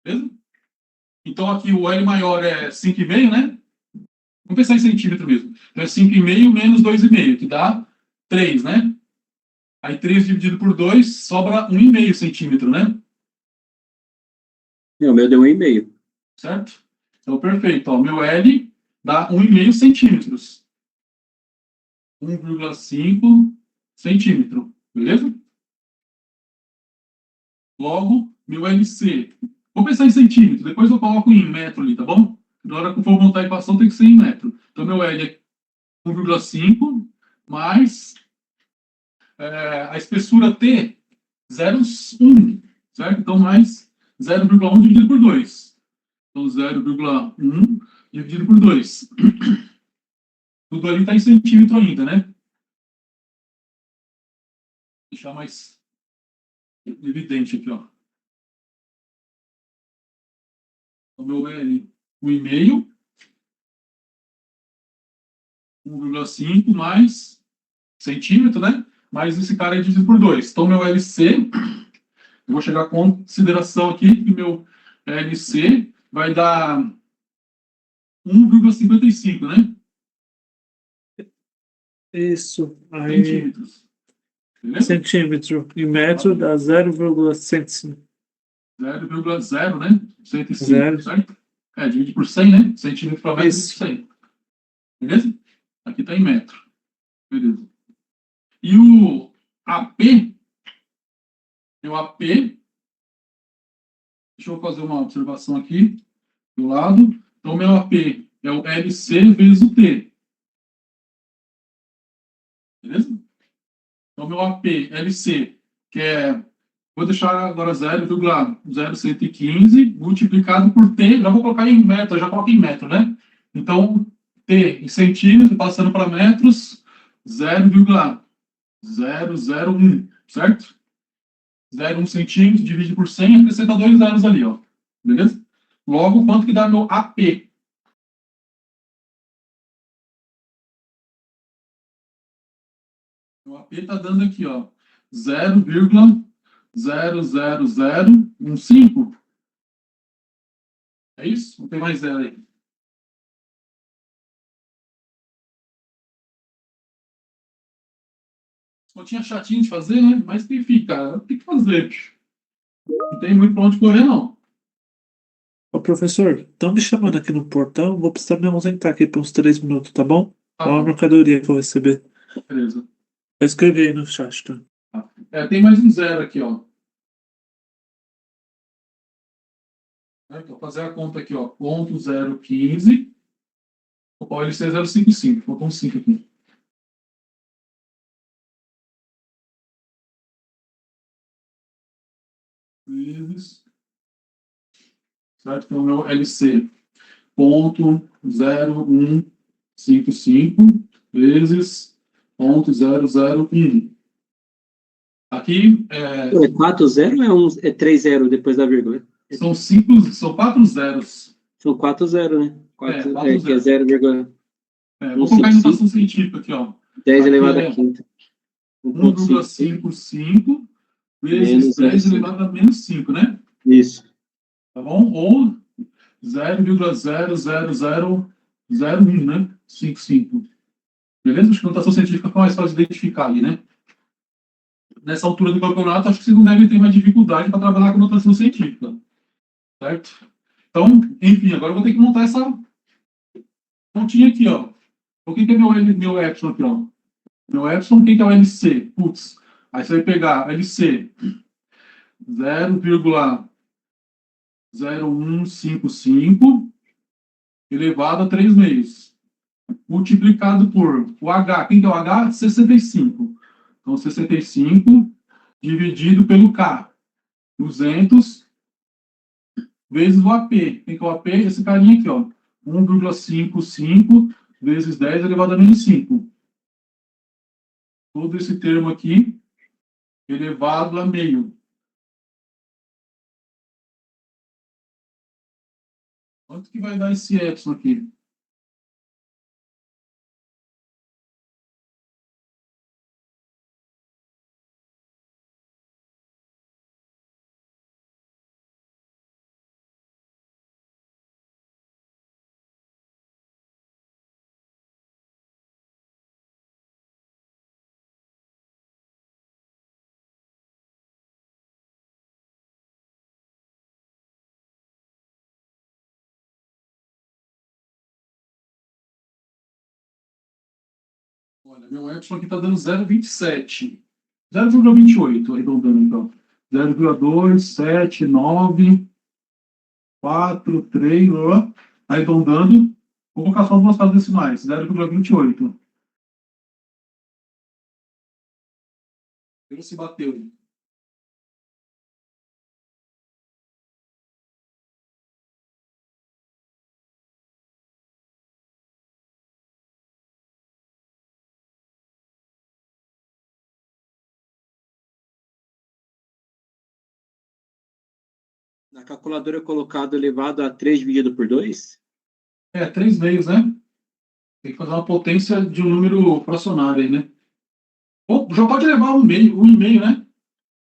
Speaker 1: Beleza? Então aqui o L maior é 5,5, né? Vamos pensar em centímetro mesmo. Então é 5,5 menos 2,5, que dá 3, né? Aí 3 dividido por 2 sobra 1,5 centímetro, né?
Speaker 6: O meu deu 1,5.
Speaker 1: Certo? Então, perfeito. Ó, meu L dá 1,5 centímetros. 1,5 centímetro. Beleza? Logo, meu LC. Vou pensar em centímetro, depois eu coloco em metro ali, tá bom? Na hora que eu for montar a equação, tem que ser em metro. Então, meu L é 1,5 mais a espessura T, 0,1, certo? Então, mais 0,1 dividido por 2. Então, 0,1 dividido por 2. Tudo ali está em centímetro ainda, né? Vou deixar mais evidente aqui, ó. O meu L, 1,5. 1,5 mais centímetro, né? Mais esse cara aí dividido por 2. Então, meu LC, eu vou chegar à consideração aqui que meu LC vai dar 1,55, né?
Speaker 4: isso. Aí,
Speaker 1: Centímetros. Beleza?
Speaker 4: centímetro e metro dá 0,105.
Speaker 1: 0,0, né? 105,
Speaker 4: Zero.
Speaker 1: certo? Divide por 100, né? Centímetro para metro, divide
Speaker 4: Isso.
Speaker 1: por 100. Beleza? Aqui está em metro. Beleza. E o AP, meu AP, deixa eu fazer uma observação aqui do lado. Então, meu AP é o LC vezes o T. Beleza? Então, meu AP, LC, que é, vou deixar agora 0,0115 multiplicado por T, já vou colocar em metro, já coloco em metro, né? Então, T em centímetro, passando para metros, 0,001, certo? 0,1 centímetro, divide por 100, acrescenta 2 zeros ali, ó. Beleza? Logo, quanto que dá meu AP? O AP está dando aqui, ó, 0,00015. É isso? Não tem mais zero aí. Continha chatinho de fazer, né? Mas tem que ficar, tem que fazer. Não tem muito pra onde correr, não.
Speaker 4: Ô, professor, estão me chamando aqui no portão. Vou precisar me ausentar aqui por uns 3 minutos, tá bom?
Speaker 1: Tá
Speaker 4: Qual a
Speaker 1: bom,
Speaker 4: mercadoria que eu vou receber?
Speaker 1: beleza.
Speaker 4: Eu escrevi aí no chat, tá?
Speaker 1: Tem mais um zero aqui, ó. Vou fazer a conta aqui, ó. Ponto 015. O LC é 0,55. Faltou um 5 aqui. Vezes. Certo? Então, meu LC. Ponto 0,155 vezes ponto 0,01. Aqui
Speaker 6: É 4,0 ou é 3,0 depois da vírgula?
Speaker 1: são 4 zeros.
Speaker 6: São 4,0 né? 4,
Speaker 1: 4
Speaker 6: que é
Speaker 1: zeros.
Speaker 6: 0,10
Speaker 1: Vou colocar em notação científica aqui, ó.
Speaker 6: elevado
Speaker 1: Aqui
Speaker 6: a quinta.
Speaker 1: 1,55 vezes
Speaker 6: Menos
Speaker 1: 10
Speaker 6: 0,5.
Speaker 1: elevado a menos 5, né?
Speaker 6: Isso.
Speaker 1: Tá bom? Ou 0,00001, né? 55. Beleza? Acho que a notação científica fica mais fácil de identificar ali, né? Nessa altura do campeonato, acho que vocês não devem ter mais dificuldade para trabalhar com notação científica. Certo? Então, enfim, agora eu vou ter que montar essa pontinha aqui, ó. O que é meu epsilon aqui, ó? Meu epsilon, quem que é o LC? Putz, Aí você vai pegar LC 0,0155 elevado a 3 meios, multiplicado por o H. Quem que é o H? 65. Então, 65 dividido pelo K. 200 vezes o AP. Quem que é o AP? Esse carinha aqui, ó. 1,55 vezes 10 elevado a menos 5. Todo esse termo aqui elevado a meio. Quanto que vai dar esse epsilon aqui? Olha, meu epsilon aqui está dando 0,27. 0,28, arredondando então. 0,27943, arredondando. Vou colocar só duas casas decimais. 0,28. Ele se bateu.
Speaker 6: Na calculadora colocado elevado a 3 dividido por 2?
Speaker 1: 3 meios, né? Tem que fazer uma potência de um número fracionário aí, né? Ou já pode levar 1,5, né?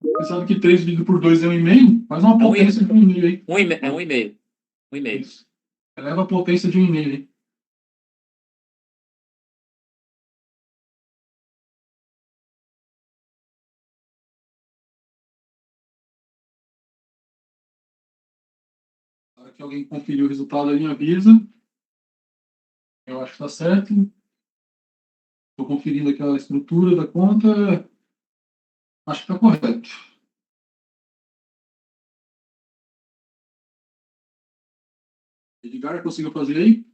Speaker 1: Você sabe que 3 dividido por 2 é 1,5? Faz uma potência de 1,5 aí.
Speaker 5: É 1,5. 1,5.
Speaker 1: Isso. Eleva a potência de 1,5 aí. Na hora que alguém conferir o resultado aí, me avisa. Eu acho que está certo. Estou conferindo aqui a estrutura da conta. Acho que está correto. Edgar, conseguiu fazer aí?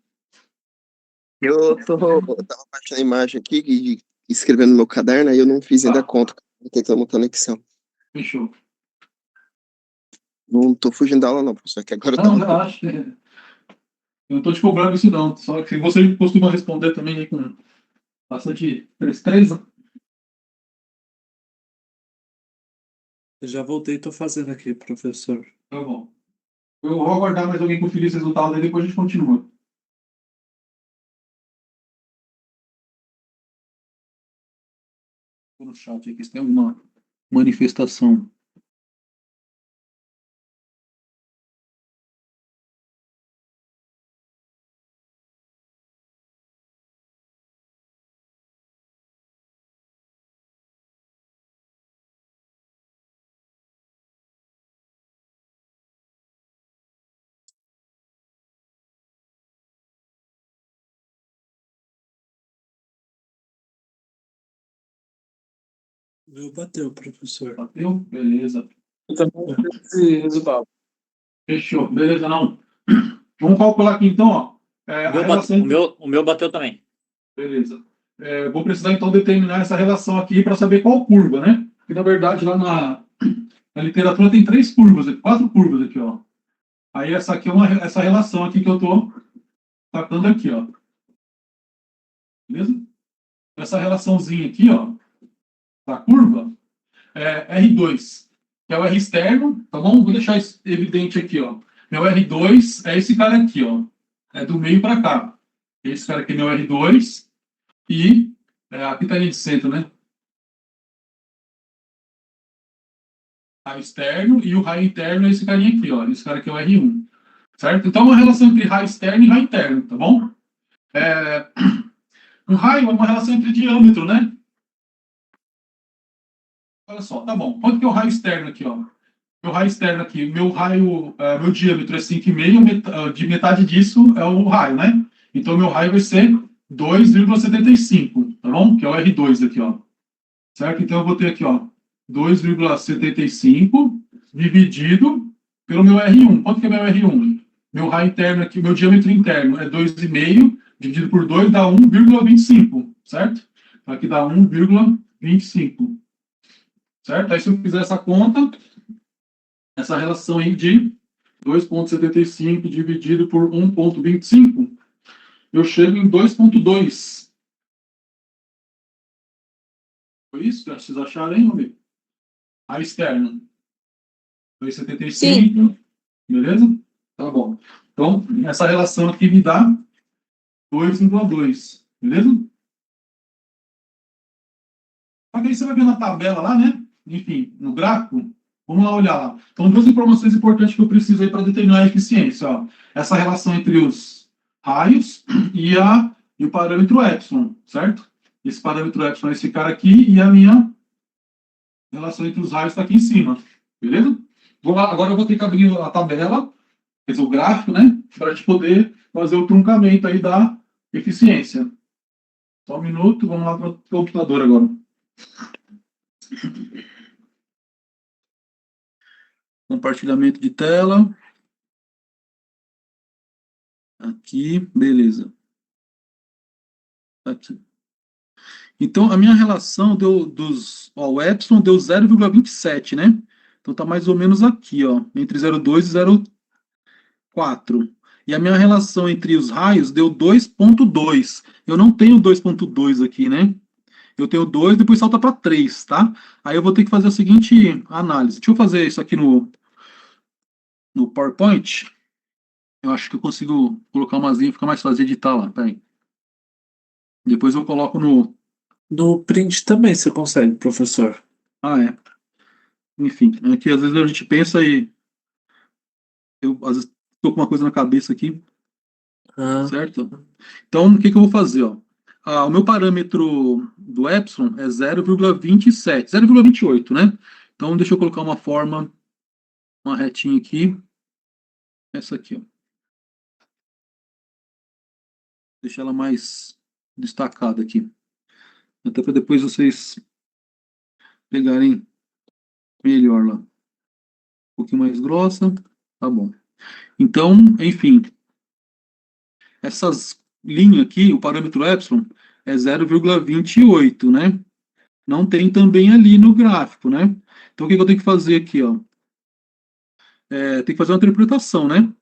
Speaker 2: Eu tava baixando a imagem aqui e escrevendo no meu caderno, aí eu não fiz ainda a conta. Vou ter que montar no Excel.
Speaker 1: Fechou.
Speaker 2: Não tô fugindo da aula, não, professor, que agora eu
Speaker 1: Não,
Speaker 2: tô.
Speaker 1: relaxa. Eu não estou te cobrando isso, não. Só que você costuma responder também aí com bastante destreza.
Speaker 4: Eu já voltei e estou fazendo aqui, professor.
Speaker 1: Tá bom. Eu vou aguardar mais alguém conferir esse resultado aí, depois a gente continua. Vou no chat aqui, se tem alguma manifestação.
Speaker 4: Meu bateu, professor.
Speaker 1: Bateu? Beleza.
Speaker 4: Eu também esse resultado.
Speaker 1: Fechou. Beleza, não. Vamos calcular aqui então, ó. A relação...
Speaker 5: O meu bateu também.
Speaker 1: Beleza. Vou precisar então determinar essa relação aqui para saber qual curva, né? Porque na verdade lá na literatura tem 3 curvas, 4 curvas aqui, ó. Aí essa aqui é essa relação aqui que eu estou tratando aqui, ó. Beleza? Essa relaçãozinha aqui, ó, da curva, é R2, que é o R externo, tá bom? Vou deixar isso evidente aqui, ó. Meu R2 é esse cara aqui, ó. É do meio para cá. Esse cara aqui é meu R2 e aqui tá a linha de centro, né? Raio externo e o raio interno é esse carinha aqui, ó. Esse cara aqui é o R1. Certo? Então, uma relação entre raio externo e raio interno, tá bom? Um raio é uma relação entre diâmetro, né? Olha só, tá bom. Quanto que é o raio externo aqui, ó? Meu raio externo aqui, meu diâmetro é 5,5, de metade disso é o raio, né? Então, meu raio vai ser 2,75, tá bom? Que é o R2 aqui, ó. Certo? Então, eu vou ter aqui, ó, 2,75 dividido pelo meu R1. Quanto que é meu R1? Meu raio interno aqui, meu diâmetro interno é 2,5 dividido por 2 dá 1,25, certo? Aqui dá 1,25, certo? Aí se eu fizer essa conta, essa relação aí de 2,75 dividido por 1,25, eu chego em 2,2. Foi isso que vocês acharam, hein, amigo? A externa. 2,75. Beleza? Tá bom. Então, essa relação aqui me dá 2,2. Beleza? Só que aí você vai ver na tabela lá, né? Enfim, no gráfico. Vamos lá olhar lá. Então, duas informações importantes que eu preciso aí para determinar a eficiência. Ó. Essa relação entre os raios e o parâmetro epsilon, certo? Esse parâmetro epsilon é esse cara aqui e a minha relação entre os raios está aqui em cima. Beleza? Agora eu vou ter que abrir a tabela, quer dizer, o gráfico, né? Para a gente poder fazer o truncamento aí da eficiência. Só um minuto, vamos lá para o computador agora. Compartilhamento de tela. Aqui, beleza. Aqui. Então, a minha relação o epsilon deu 0,27, né? Então, tá mais ou menos aqui, ó, entre 0,2 e 0,4. E a minha relação entre os raios deu 2,2. Eu não tenho 2,2 aqui, né? Eu tenho 2, depois salta para 3, tá? Aí eu vou ter que fazer a seguinte análise. Deixa eu fazer isso aqui no PowerPoint. Eu acho que eu consigo colocar umas linhas, fica mais fácil de editar lá. Peraí. Depois eu coloco no...
Speaker 4: No print também você consegue, professor.
Speaker 1: Ah, é. Enfim, é que às vezes a gente pensa e... Eu, às vezes, estou com uma coisa na cabeça aqui, certo? Então, o que eu vou fazer, ó? O meu parâmetro do epsilon é 0,27, 0,28, né? Então, deixa eu colocar uma forma, uma retinha aqui. Essa aqui, ó. Deixar ela mais destacada aqui. Até para depois vocês pegarem melhor lá. Um pouquinho mais grossa. Tá bom. Então, enfim. Essas linhas aqui, o parâmetro epsilon, é 0,28, né? Não tem também ali no gráfico, né? Então, o que eu tenho que fazer aqui, ó? Tem que fazer uma interpretação, né?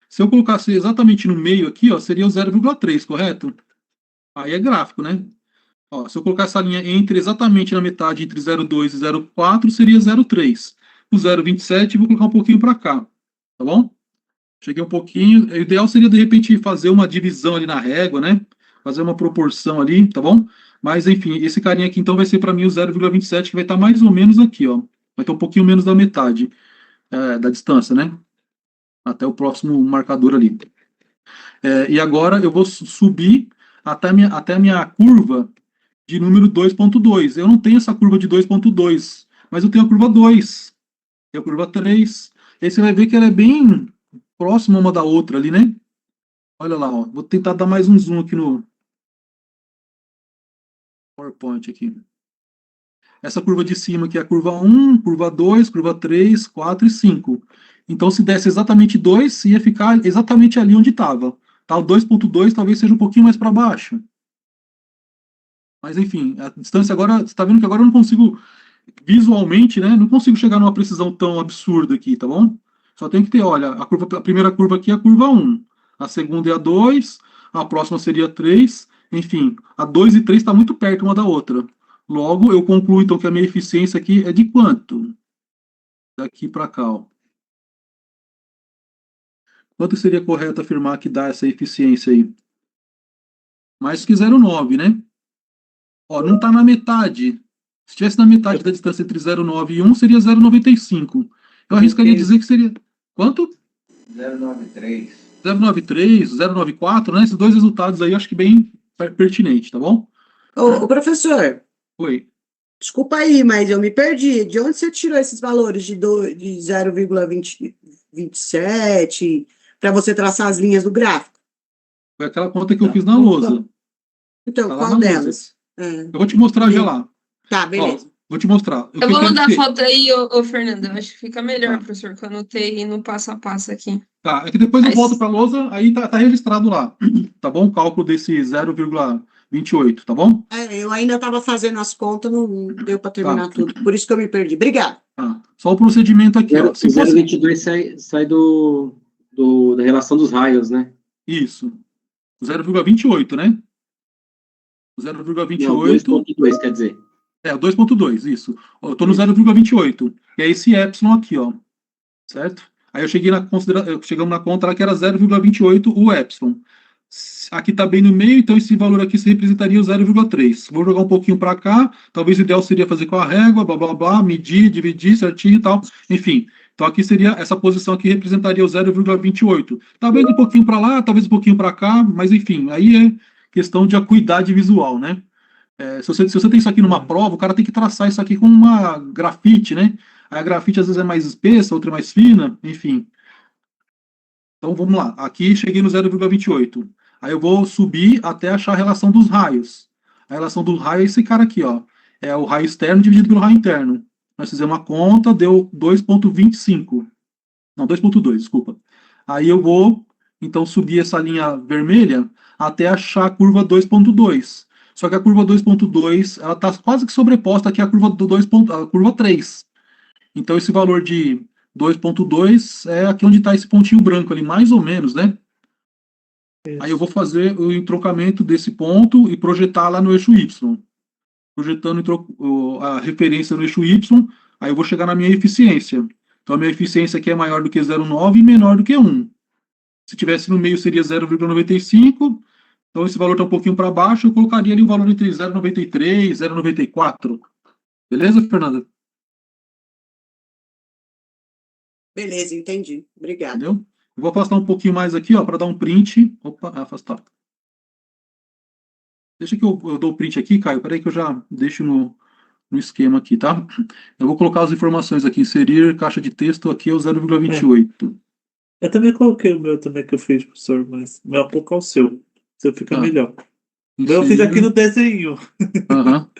Speaker 1: Se eu colocasse exatamente no meio aqui, ó, seria o 0,3, correto? Aí é gráfico, né? Ó, se eu colocar essa linha exatamente na metade, entre 0,2 e 0,4, seria 0,3. O 0,27, vou colocar um pouquinho para cá, tá bom? Cheguei um pouquinho. O ideal seria, de repente, fazer uma divisão ali na régua, né? Fazer uma proporção ali, tá bom? Mas, enfim, esse carinha aqui, então, vai ser para mim o 0,27, que vai estar mais ou menos aqui, ó. Vai estar um pouquinho menos da metade da distância, né? Até o próximo marcador ali. E agora eu vou subir até a minha curva de número 2,2. Eu não tenho essa curva de 2,2, mas eu tenho a curva 2, e a curva 3. E aí você vai ver que ela é bem próxima uma da outra ali, né? Olha lá, ó. Vou tentar dar mais um zoom aqui no PowerPoint aqui. Essa curva de cima aqui é a curva 1, curva 2, curva 3, 4 e 5. Então, se desse exatamente 2, ia ficar exatamente ali onde estava. Tá? O 2,2 talvez seja um pouquinho mais para baixo. Mas, enfim, a distância agora... Você está vendo que agora eu não consigo, visualmente, né? Não consigo chegar numa precisão tão absurda aqui, tá bom? Só tem que ter, olha, a primeira curva aqui é a curva 1. A segunda é a 2. A próxima seria a 3. Enfim, a 2 e 3 está muito perto uma da outra. Logo, eu concluo, então, que a minha eficiência aqui é de quanto? Daqui para cá, ó. Quanto seria correto afirmar que dá essa eficiência aí? Mais que 0,9, né? Ó, não está na metade. Se estivesse na metade da distância entre 0,9 e 1, seria 0,95. Eu arriscaria dizer que seria... Quanto?
Speaker 7: 0,93.
Speaker 1: 0,93, 0,94, né? Esses dois resultados aí eu acho que bem pertinente, tá bom?
Speaker 8: Ô, professor,
Speaker 1: Oi.
Speaker 8: desculpa aí, mas eu me perdi. De onde você tirou esses valores de 0,27 para você traçar as linhas do gráfico?
Speaker 1: Foi aquela conta que eu fiz na lousa.
Speaker 8: Então,
Speaker 1: Tá lá
Speaker 8: qual
Speaker 1: na
Speaker 8: delas?
Speaker 1: Eu vou te mostrar já lá.
Speaker 8: Tá, beleza.
Speaker 1: Ó, Vou te mostrar. O que
Speaker 3: Eu vou
Speaker 1: quero
Speaker 3: mandar a
Speaker 1: dizer?
Speaker 3: foto aí, ô Fernando. Eu acho que fica melhor,
Speaker 1: Tá.
Speaker 3: professor, que eu anotei no passo a passo aqui.
Speaker 1: Tá, é que depois eu volto
Speaker 3: Mas,
Speaker 1: para a lousa, aí tá registrado lá, tá bom? O cálculo desse 0,28, tá bom?
Speaker 8: Eu ainda estava fazendo as contas, não deu para
Speaker 1: Tá,
Speaker 8: terminar tudo. Por isso que eu me perdi. Obrigada.
Speaker 1: tá. Só o procedimento aqui, ó. Se
Speaker 6: O
Speaker 1: fosse
Speaker 6: 0,22 sai da relação dos raios, né?
Speaker 1: isso, 0,28, né? O
Speaker 6: Não,
Speaker 1: 0,28
Speaker 6: 2,2 quer dizer.
Speaker 1: o 2,2, isso. Ó, eu tô no 0,28, que é esse epsilon aqui, ó, certo? Aí eu cheguei chegamos na conta lá que era 0,28 o epsilon. Aqui está bem no meio, então esse valor aqui se representaria o 0,3. Vou jogar um pouquinho para cá, talvez o ideal seria fazer com a régua, blá blá blá, medir, dividir certinho e tal, enfim. Então aqui seria, essa posição aqui representaria o 0,28. Talvez um pouquinho para lá, talvez um pouquinho para cá, mas enfim, aí é questão de acuidade visual, né? Se você tem isso aqui numa prova, o cara tem que traçar isso aqui com uma grafite, né? Aí a grafite às vezes é mais espessa, outra é mais fina, enfim. Então vamos lá. Aqui cheguei no 0,28. Aí eu vou subir até achar a relação dos raios. A relação do raio é esse cara aqui, ó. É o raio externo dividido pelo raio interno. Nós fizemos uma conta, deu 2,25. Não, 2,2, desculpa. Aí eu vou, então, subir essa linha vermelha até achar a curva 2,2. Só que a curva 2,2, ela está quase que sobreposta aqui à curva do 2, a curva 3. Então, esse valor de 2,2 é aqui onde está esse pontinho branco ali, mais ou menos, né? Aí eu vou fazer o entroncamento desse ponto e projetar lá no eixo Y. Projetando a referência no eixo Y, aí eu vou chegar na minha eficiência. Então, a minha eficiência aqui é maior do que 0,9 e menor do que 1. Se tivesse no meio, seria 0,95. Então, esse valor está um pouquinho para baixo, eu colocaria ali um valor entre 0,93 e 0,94. Beleza, Fernanda?
Speaker 8: Beleza, entendi. Obrigada.
Speaker 1: Entendeu? Eu vou afastar um pouquinho mais aqui, ó, para dar um print. Opa, afastar. Deixa que eu dou o print aqui, Caio. Peraí que eu já deixo no esquema aqui, tá? Eu vou colocar as informações aqui. Inserir caixa de texto aqui é o 0,28.
Speaker 4: Eu também coloquei o meu também que eu fiz, professor, mas o meu é pouco ao seu. O seu fica
Speaker 1: Tá.
Speaker 4: melhor. O meu eu fiz aqui no desenho.
Speaker 1: Aham.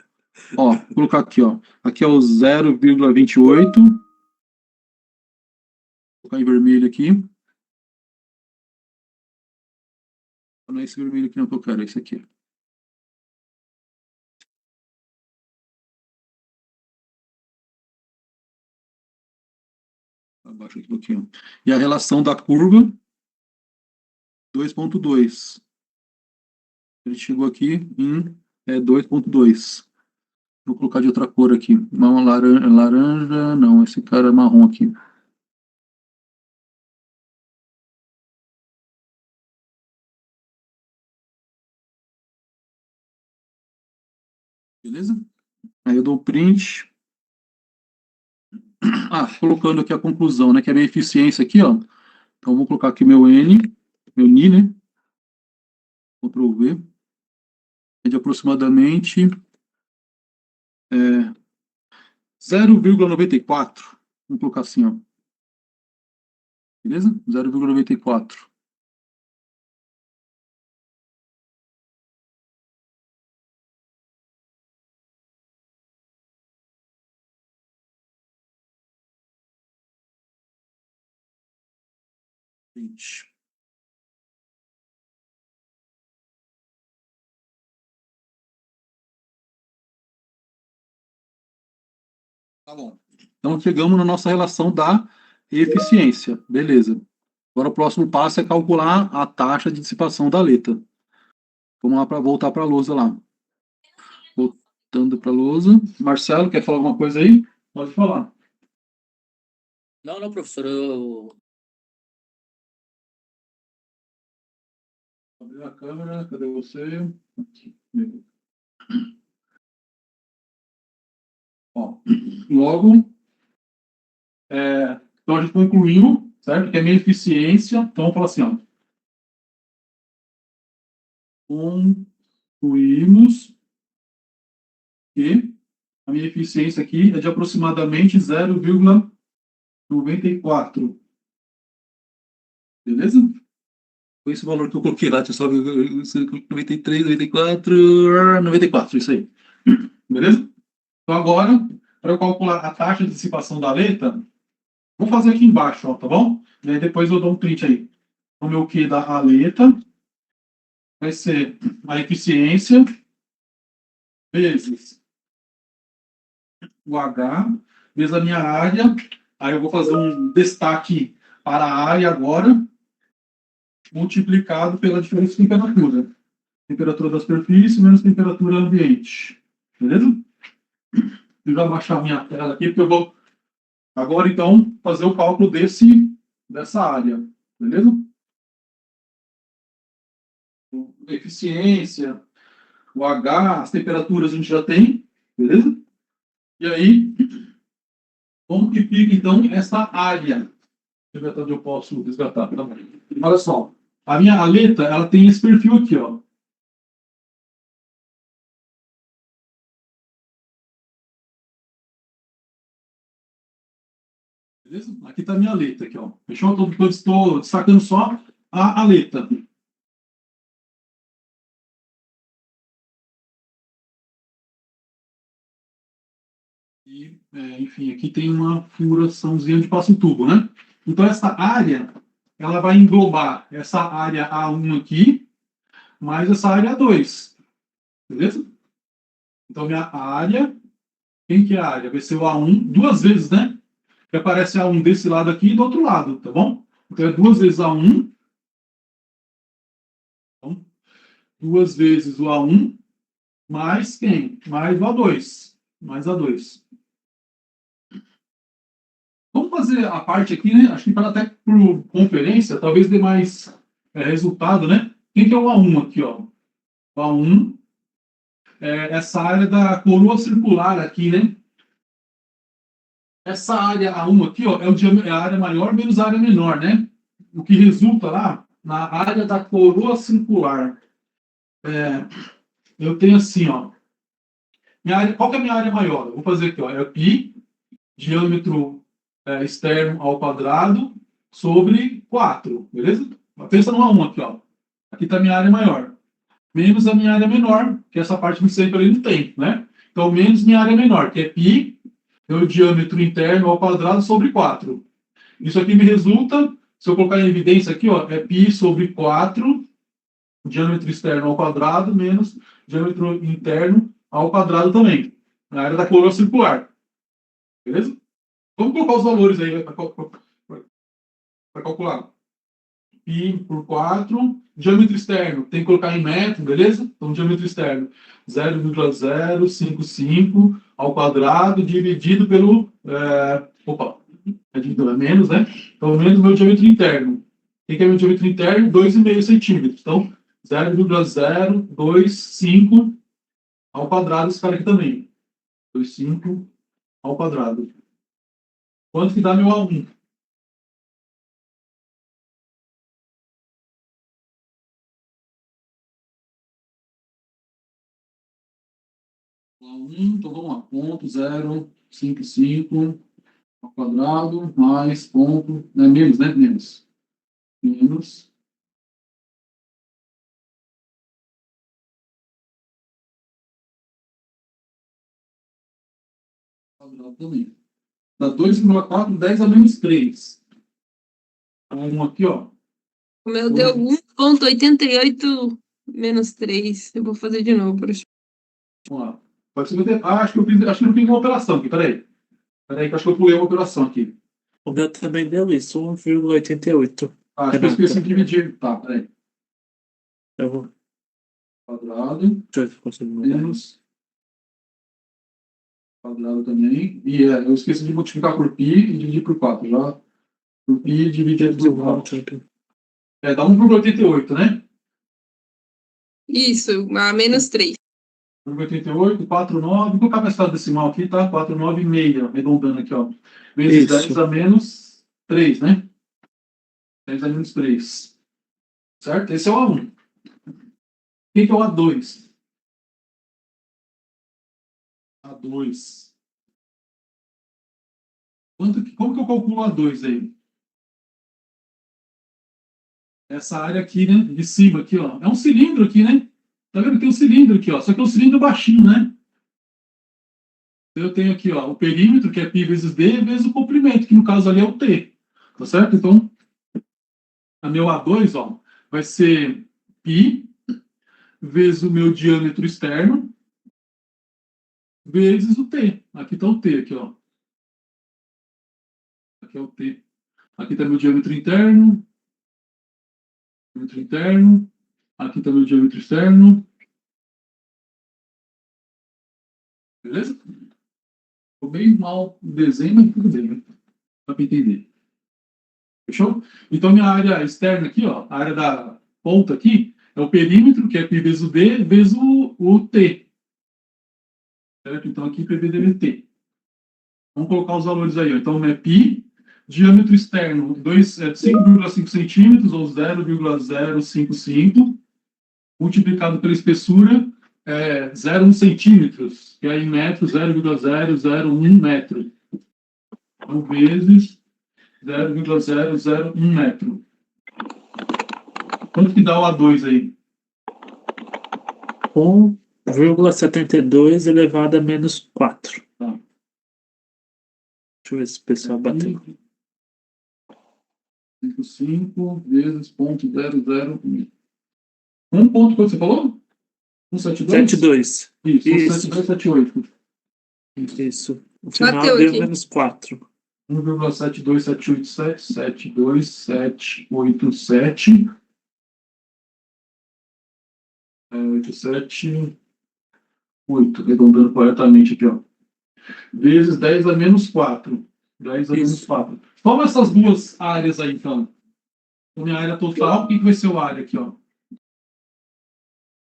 Speaker 1: Ó, vou colocar aqui, ó. Aqui é o 0,28. Vou colocar em vermelho aqui. Não é esse vermelho aqui não que eu quero, é esse aqui. Abaixo aqui um pouquinho. E a relação da curva, 2,2. Ele chegou aqui em 2,2. Vou colocar de outra cor aqui. Uma laranja, laranja, não, esse cara é marrom aqui. Beleza? Aí eu dou o print. Colocando aqui a conclusão, né? Que é a minha eficiência aqui, ó. Então eu vou colocar aqui meu N, meu Ni, né? Ctrl V. É de aproximadamente 0,94. Vamos colocar assim, ó. Beleza? 0,94. Print. Tá bom. Então chegamos na nossa relação da eficiência. Beleza. Agora o próximo passo é calcular a taxa de dissipação da letra. Vamos lá para voltar para a lousa lá. Voltando para a lousa. Marcelo, quer falar alguma coisa aí? Pode falar.
Speaker 5: Não, professor, eu...
Speaker 1: Abrir a câmera, cadê você? Aqui. Ó, logo, então a gente concluiu, certo? Que é a minha eficiência. Então, vamos falar assim, ó. Concluímos que a minha eficiência aqui é de aproximadamente 0,94. Beleza? Foi esse valor que eu coloquei lá, deixa eu só ver, 93, 94, 94, isso aí. Beleza? Então, agora, para eu calcular a taxa de dissipação da aleta, vou fazer aqui embaixo, ó, tá bom? E aí depois eu dou um print aí. O meu Q da aleta vai ser a eficiência vezes o H, vezes a minha área. Aí eu vou fazer um destaque para a área agora, multiplicado pela diferença de temperatura. Temperatura da superfície menos temperatura ambiente. Beleza? Eu já vou baixar a minha tela aqui, porque eu vou agora, então, fazer o cálculo dessa área. Beleza? Eficiência, o H, as temperaturas a gente já tem. Beleza? E aí, como que fica, então, essa área? Deixa eu ver até onde eu posso resgatar. Tá? Olha só. A minha aleta, ela tem esse perfil aqui, ó. Beleza? Aqui está a minha aleta, aqui, ó. Fechou? Estou destacando só a aleta. E, enfim, aqui tem uma furaçãozinha de passo-tubo, né? Então, essa área, ela vai englobar essa área A1 aqui, mais essa área A2. Beleza? Então, minha área, quem que é a área? Vai ser o A1 duas vezes, né? Que aparece A1 desse lado aqui e do outro lado, tá bom? Então, é duas vezes A1. Então, duas vezes o A1, mais quem? Mais o A2. Mais A2. Vamos fazer a parte aqui, né? Acho que para até por conferência, talvez dê mais resultado, né? Quem que é o A1 aqui, ó? O A1 é essa área da coroa circular aqui, né? Essa área A1 aqui, ó, é a área maior menos a área menor, né? O que resulta lá na área da coroa circular. Eu tenho assim, ó. Qual que é a minha área maior? Eu vou fazer aqui, ó. É π, diâmetro externo ao quadrado, sobre 4, beleza? Pensa no A1 aqui, ó. Aqui está a minha área maior. Menos a minha área menor, que essa parte que sempre ali não tem, né? Então, menos minha área menor, que é π, é o diâmetro interno ao quadrado sobre 4. Isso aqui me resulta, se eu colocar em evidência aqui, ó, é π sobre 4, diâmetro externo ao quadrado, menos diâmetro interno ao quadrado também. Na área da coroa circular. Beleza? Vamos colocar os valores aí para calcular. Π por 4. Diâmetro externo, tem que colocar em metro, beleza? Então, diâmetro externo, 0,055 ao quadrado, dividido pelo... é menos, né? Então, menos meu diâmetro interno. O que é meu diâmetro interno? 2,5 centímetros. Então, 0,025 ao quadrado, esse cara aqui também. 2,5 ao quadrado. Quanto que dá meu A1? Então vamos lá, ponto 0,55 ao quadrado, mais ponto, menos, né? Menos. Quadrado também. Dá 2,4, 10 a menos 3. Então, aqui, ó.
Speaker 3: O meu deu 1,88 menos 3. Eu vou fazer de novo.
Speaker 1: Vamos lá. Pode ser acho que eu fiz uma operação aqui, peraí. Peraí, que acho que eu pulei uma operação aqui.
Speaker 4: O meu também deu isso, 1,88.
Speaker 1: Acho que eu esqueci de dividir. Tá, peraí.
Speaker 4: Eu vou.
Speaker 1: Quadrado,
Speaker 4: Deixa eu ver se eu consigo mudar.
Speaker 1: menos. Quadrado também. E eu esqueci de multiplicar por π e dividir por 4. Já. Por π dividido por 4. Dá 1,88, né?
Speaker 3: Isso, a menos 3.
Speaker 1: 1,88, 4,9. Vou colocar mais decimal aqui, tá? 4,96, arredondando aqui, ó. Vezes 10 a menos 3, né? 10 a menos 3. Certo? Esse é o A1. O que é o A2? A2. Como que eu calculo o A2 aí? Essa área aqui, né? De cima aqui, ó. É um cilindro aqui, né? Tá vendo? Tem um cilindro aqui, ó. Só que é um cilindro baixinho, né? Eu tenho aqui, ó, o perímetro, que é π vezes d, vezes o comprimento, que no caso ali é o t. Tá certo? Então, a meu A2, ó, vai ser π vezes o meu diâmetro externo, vezes o t. Aqui está o t, aqui, ó. Aqui é o t. Aqui está meu diâmetro interno. Diâmetro interno. Aqui está meu diâmetro externo. Beleza? Ficou bem mal o desenho, mas tudo bem, né? Dá para entender. Fechou? Então, minha área externa aqui, ó, a área da ponta aqui, é o perímetro, que é π vezes o d, vezes o t. Certo? Então, aqui PV deve T. Vamos colocar os valores aí, ó. Então, é π, diâmetro externo, 5,5 centímetros, ou 0,055, multiplicado pela espessura, 0,1 centímetros, que é em metros, 0,001 metro. Então, vezes 0,001 metro. Quanto que dá o A2 aí?
Speaker 4: 1,72 elevado a menos 4.
Speaker 1: Tá.
Speaker 4: Deixa eu ver se o pessoal bateu.
Speaker 1: 5 vezes 0,001. Um ponto, quanto você falou? 172?
Speaker 4: 72.
Speaker 1: Isso,
Speaker 4: Isso.
Speaker 1: 17278.
Speaker 4: Isso. O final
Speaker 3: Bateu
Speaker 4: deu
Speaker 3: aqui.
Speaker 4: menos 4.
Speaker 1: 1,72787, 72787. 878, arredondando corretamente aqui, ó. Vezes 10 a menos 4. 10 a menos
Speaker 4: Isso.
Speaker 1: 4. Toma essas duas áreas aí, então. A minha área total, o que vai ser o área aqui, ó?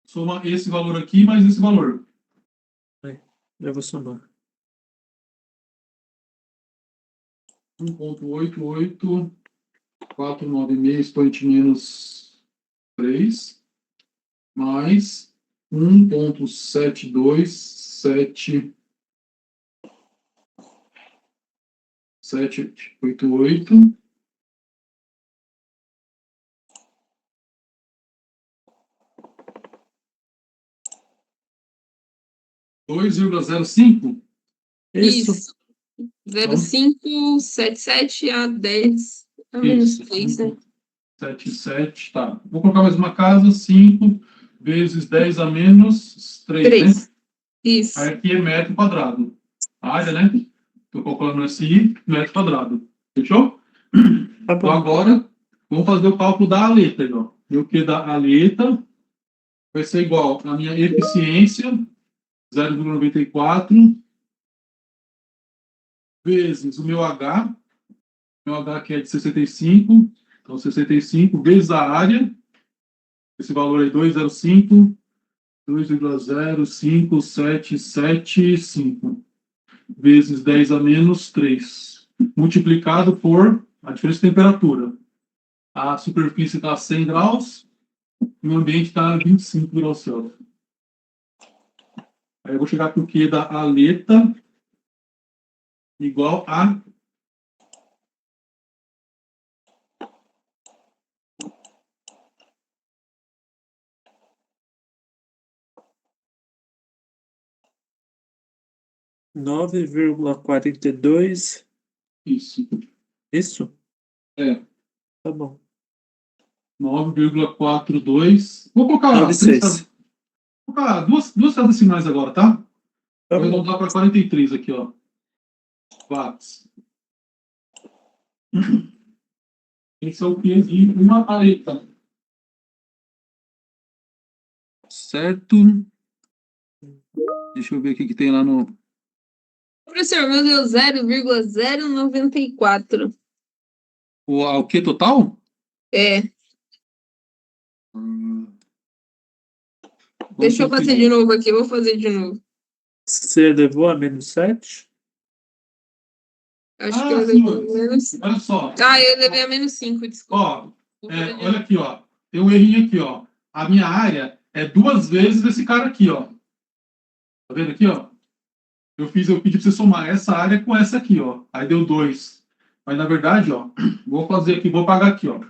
Speaker 1: Soma esse valor aqui mais esse valor.
Speaker 4: Eu vou somar.
Speaker 1: 1,88,496 expoente menos 3 mais 1,72788 2,05.
Speaker 4: Isso.
Speaker 3: 0,577 a 10 a menos
Speaker 1: Isso.
Speaker 3: 3, né?
Speaker 1: 77, tá. Vou colocar mais uma casa, 5 vezes 10 a menos 3, né?
Speaker 3: 3. Isso.
Speaker 1: Aí aqui é metro quadrado. A área, né? Estou calculando assim, metro quadrado. Fechou?
Speaker 4: Tá
Speaker 1: Então
Speaker 4: bom.
Speaker 1: agora, vamos fazer o cálculo da aleta. Ó. E o que da aleta vai ser igual à minha eficiência, 0,94, vezes o meu H que é de 65, então 65 vezes a área, esse valor aí 205, 2,05775 vezes 10 a menos 3, multiplicado por a diferença de temperatura. A superfície está a 100 graus e o ambiente está a 25 graus Celsius. Aí eu vou chegar para o Q da aleta igual a
Speaker 4: 9,42.
Speaker 1: isso.
Speaker 4: Isso?
Speaker 1: É.
Speaker 4: Tá bom.
Speaker 1: 9,42. Vou colocar
Speaker 4: 96.
Speaker 1: vou colocar duas casas decimais agora, tá?
Speaker 4: Tá
Speaker 1: Vou
Speaker 4: bom.
Speaker 1: arredondar para 43 aqui, ó. Watts. Esse é o Q de uma aleta. Certo? Deixa eu ver o que tem lá no.
Speaker 3: Professor, meu deu 0,094.
Speaker 1: O Q total?
Speaker 3: É,
Speaker 1: Vamos
Speaker 3: deixa eu fazer de novo aqui, eu vou fazer de novo.
Speaker 4: Você elevou a menos 7?
Speaker 3: Acho que eu
Speaker 1: sim,
Speaker 3: levei a menos.
Speaker 1: olha só.
Speaker 3: Ah, eu levei a menos 5, desculpa.
Speaker 1: Ó, olha aqui, ó. Tem um errinho aqui, ó. A minha área é 2 vezes esse cara aqui, ó. Tá vendo aqui, ó? Eu pedi para você somar essa área com essa aqui, ó. Aí deu 2. Mas na verdade, ó, vou fazer aqui, vou pagar aqui, ó.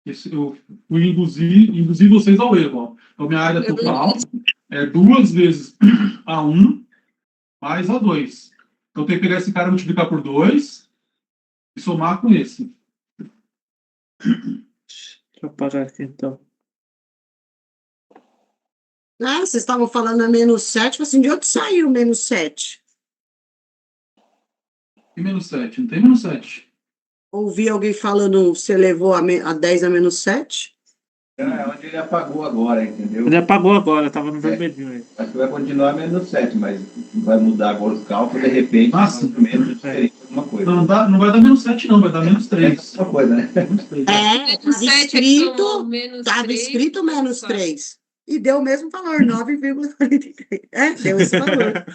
Speaker 1: Eu fui induzir vocês ao erro, ó. Então minha área total é 2 vezes A1 mais A2. Então, tem que pegar esse cara, multiplicar por 2 e somar com esse.
Speaker 4: Deixa eu apagar aqui então.
Speaker 8: Ah, vocês estavam falando a menos 7, assim, de onde saiu o menos 7?
Speaker 1: E menos 7? Não tem menos 7.
Speaker 8: Ouvi alguém falando, você levou a 10 a menos 7?
Speaker 7: É onde ele apagou agora, entendeu?
Speaker 4: Ele apagou agora, tava no vermelhinho aí.
Speaker 7: Acho que vai continuar menos 7, mas vai mudar agora os cálculos, de repente,
Speaker 1: Nossa.
Speaker 7: mais ou menos diferente alguma coisa.
Speaker 1: Não vai dar menos 7, não, vai dar menos 3.
Speaker 7: Uma coisa, né?
Speaker 1: Menos 3.
Speaker 3: Menos 7 é que somou menos
Speaker 8: Estava
Speaker 3: 3,
Speaker 8: escrito menos
Speaker 3: só.
Speaker 8: 3. E deu o mesmo valor, 9,43. Deu esse valor.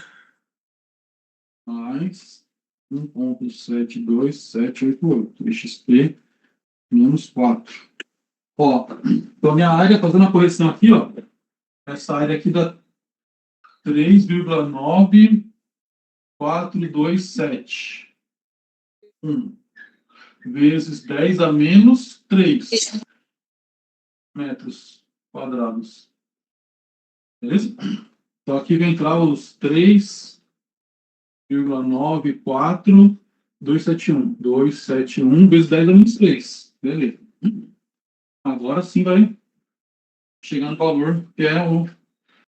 Speaker 1: Mais 1,72788. XP menos 4. Ó, então minha área, fazendo a correção aqui, ó, essa área aqui dá 3,9427. Vezes 10 a menos 3 metros quadrados. Beleza? Então aqui vai entrar os 3,94271. 271 vezes 10 a menos 3. Beleza. Agora sim vai chegar no valor que é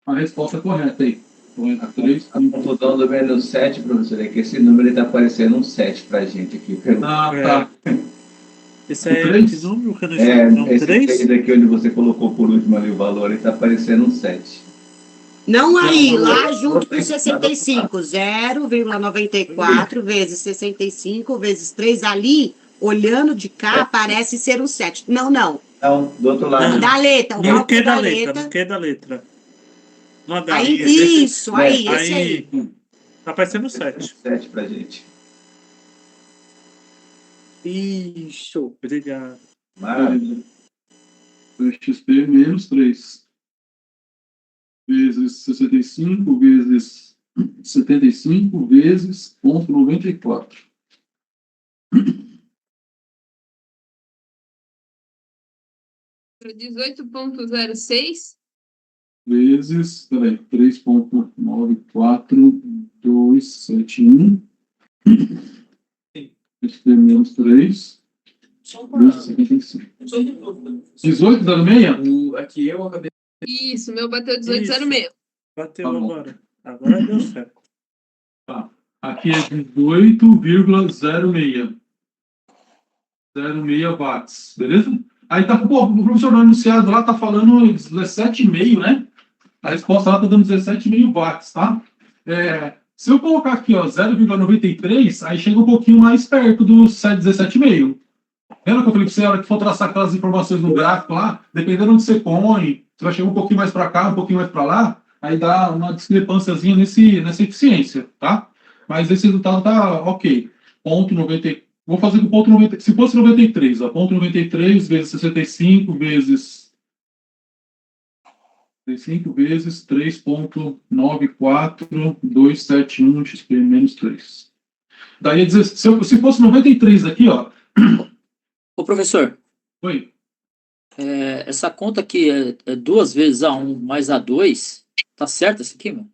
Speaker 1: a resposta correta aí. Então é 3.
Speaker 7: A confusão do menos 7, professor, é que esse número está aparecendo um 7 pra gente aqui.
Speaker 1: Ah, tá.
Speaker 4: Esse aí é
Speaker 1: Três?
Speaker 4: que número que eu não sei. Não,
Speaker 7: Esse
Speaker 4: 3?
Speaker 7: 3 aqui onde você colocou por último ali o valor, está aparecendo um 7.
Speaker 8: Não aí, lá junto com 65. 0,94 vezes 65 vezes 3 ali, olhando de cá, parece ser um 7. Não.
Speaker 7: Então, do outro lado.
Speaker 8: Da letra, o
Speaker 4: No
Speaker 8: cálculo
Speaker 4: que da
Speaker 8: da
Speaker 4: letra?
Speaker 8: letra.
Speaker 4: No que da letra? No H.
Speaker 8: Aí, isso, aí, esse aí.
Speaker 4: Tá parecendo 7.
Speaker 7: 7 pra gente.
Speaker 8: Isso.
Speaker 4: Obrigado.
Speaker 7: Maravilha.
Speaker 1: 2xp menos 3. Vezes 65 vezes 75 vezes 0,94.
Speaker 3: Para 18,06.
Speaker 1: Vezes, peraí, 3,94271. XP menos 3. Vezes 75. 18,06?
Speaker 6: Aqui eu acabei.
Speaker 3: Isso, meu bateu 18,06.
Speaker 4: Bateu
Speaker 1: Tá bom.
Speaker 4: agora. Agora deu certo.
Speaker 1: Aqui é 18,06. 0,6 watts, beleza? Aí tá, pô, o professor no enunciado lá tá falando 17,5, né? A resposta lá tá dando 17,5 watts, tá? Se eu colocar aqui, ó, 0,93, aí chega um pouquinho mais perto do 17,5. Lembra que eu falei pra você, a hora que for traçar aquelas informações no gráfico lá, dependendo onde você põe, você vai chegar um pouquinho mais para cá, um pouquinho mais para lá, aí dá uma discrepânciazinha nessa eficiência, tá? Mas esse resultado tá ok. Ponto 90, vou fazer com ponto 90, se fosse 93, ó, ponto 93 vezes 65 vezes 65 vezes 3,94271 XP menos 3. Daí, se fosse 93 aqui, ó.
Speaker 5: Ô, professor,
Speaker 1: Oi.
Speaker 5: essa conta aqui é 2 vezes A1 mais A2, tá certo isso aqui, mano?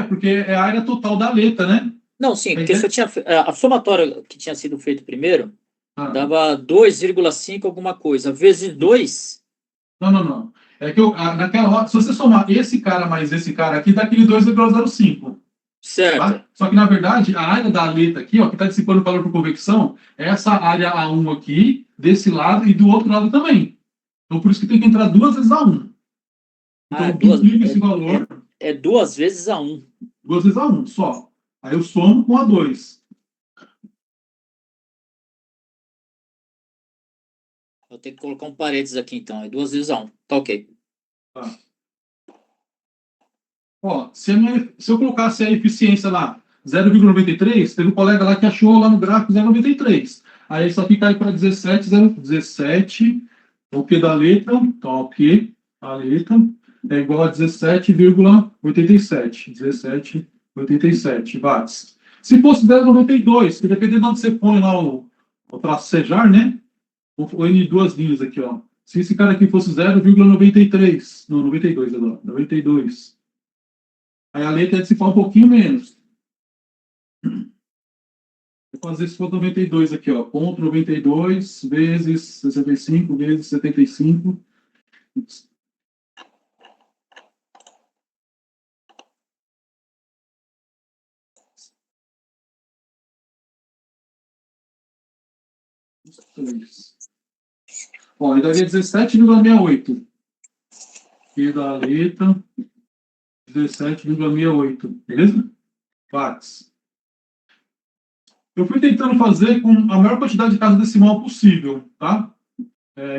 Speaker 1: Porque é a área total da letra, né?
Speaker 5: Não, sim, porque se eu tinha, a somatória que tinha sido feito primeiro, dava 2,5 alguma coisa, vezes 2.
Speaker 1: Não. É que naquela hora, se você somar esse cara mais esse cara aqui, dá aquele 2,05.
Speaker 5: Certo.
Speaker 1: Tá? Só que, na verdade, a área da letra aqui, ó, que está dissipando o calor por convecção, é essa área A1 aqui, desse lado e do outro lado também. Então, por isso que tem que entrar 2 vezes A1. Então, duplica esse valor.
Speaker 5: É 2 vezes A1.
Speaker 1: 2 vezes A1, só. Aí eu somo com A2.
Speaker 5: Vou ter que colocar um parênteses aqui, então. É 2 vezes A1. Tá ok.
Speaker 1: Tá. Ó, se eu colocasse a eficiência lá, 0,93, teve um colega lá que achou lá no gráfico 0,93. Aí isso aqui cai para 17, o que da letra, então o que a letra é igual a 17,87. 17,87 watts. Se fosse 0,92, que dependendo de onde você põe lá o traço sejar, né? Vou pôr em duas linhas aqui, ó. Se esse cara aqui fosse 0,93, não, 92 agora, 92. Aí a letra ia dissipar um pouquinho menos. Vou fazer esse for 92 aqui, ó. Ponto 92 vezes 65 vezes 75. Ó, ele daria 17,68. Q da letra, 17,68. Beleza? Watts. Eu fui tentando fazer com a maior quantidade de casa decimal possível, tá?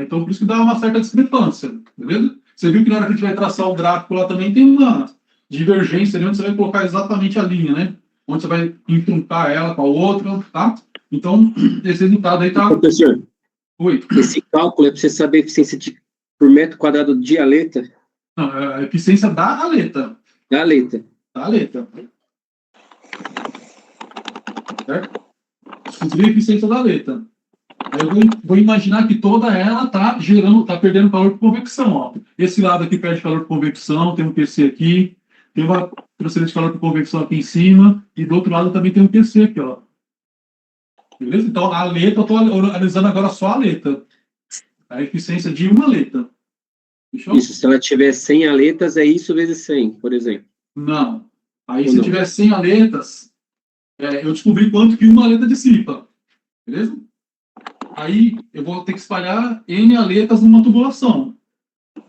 Speaker 1: Então, por isso que dá uma certa discrepância, beleza? Você viu que na hora que a gente vai traçar o gráfico lá também tem uma divergência ali, onde você vai colocar exatamente a linha, né? Onde você vai entruncar ela com a outra, tá? Então, esse resultado aí tá...
Speaker 6: Professor,
Speaker 1: Oi.
Speaker 6: esse cálculo é para você saber a eficiência por metro quadrado de aleta?
Speaker 1: Não, é a eficiência da aleta.
Speaker 6: Da aleta.
Speaker 1: Da aleta. Certo? Descobrir a eficiência da aleta. Aí eu vou imaginar que toda ela está perdendo calor por convecção. Ó. Esse lado aqui perde calor por convecção, tem um QC aqui, tem uma transferência de calor por convecção aqui em cima, e do outro lado também tem um QC aqui, ó. Beleza? Então, a aleta, eu estou analisando agora só a aleta. A eficiência de uma aleta. Fechou?
Speaker 6: Isso, se ela tiver 100 aletas, é isso vezes 100, por exemplo.
Speaker 1: Não. Aí,
Speaker 6: Ou
Speaker 1: se
Speaker 6: não?
Speaker 1: tiver 100 aletas, eu descobri quanto que uma aleta dissipa. Beleza? Aí, eu vou ter que espalhar N aletas numa tubulação.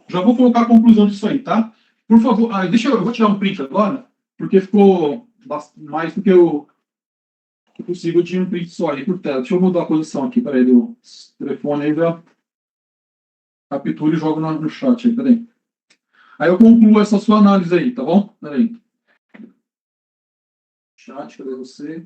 Speaker 1: Já vou colocar a conclusão disso aí, tá? Por favor, eu vou tirar um print agora, porque ficou mais do que eu consigo. Eu tinha um print só aí por tela. Deixa eu mudar a posição aqui, peraí, do telefone aí, já captura e jogo no chat aí, peraí. Aí eu concluo essa sua análise aí, tá bom? Peraí. Chat, cadê você?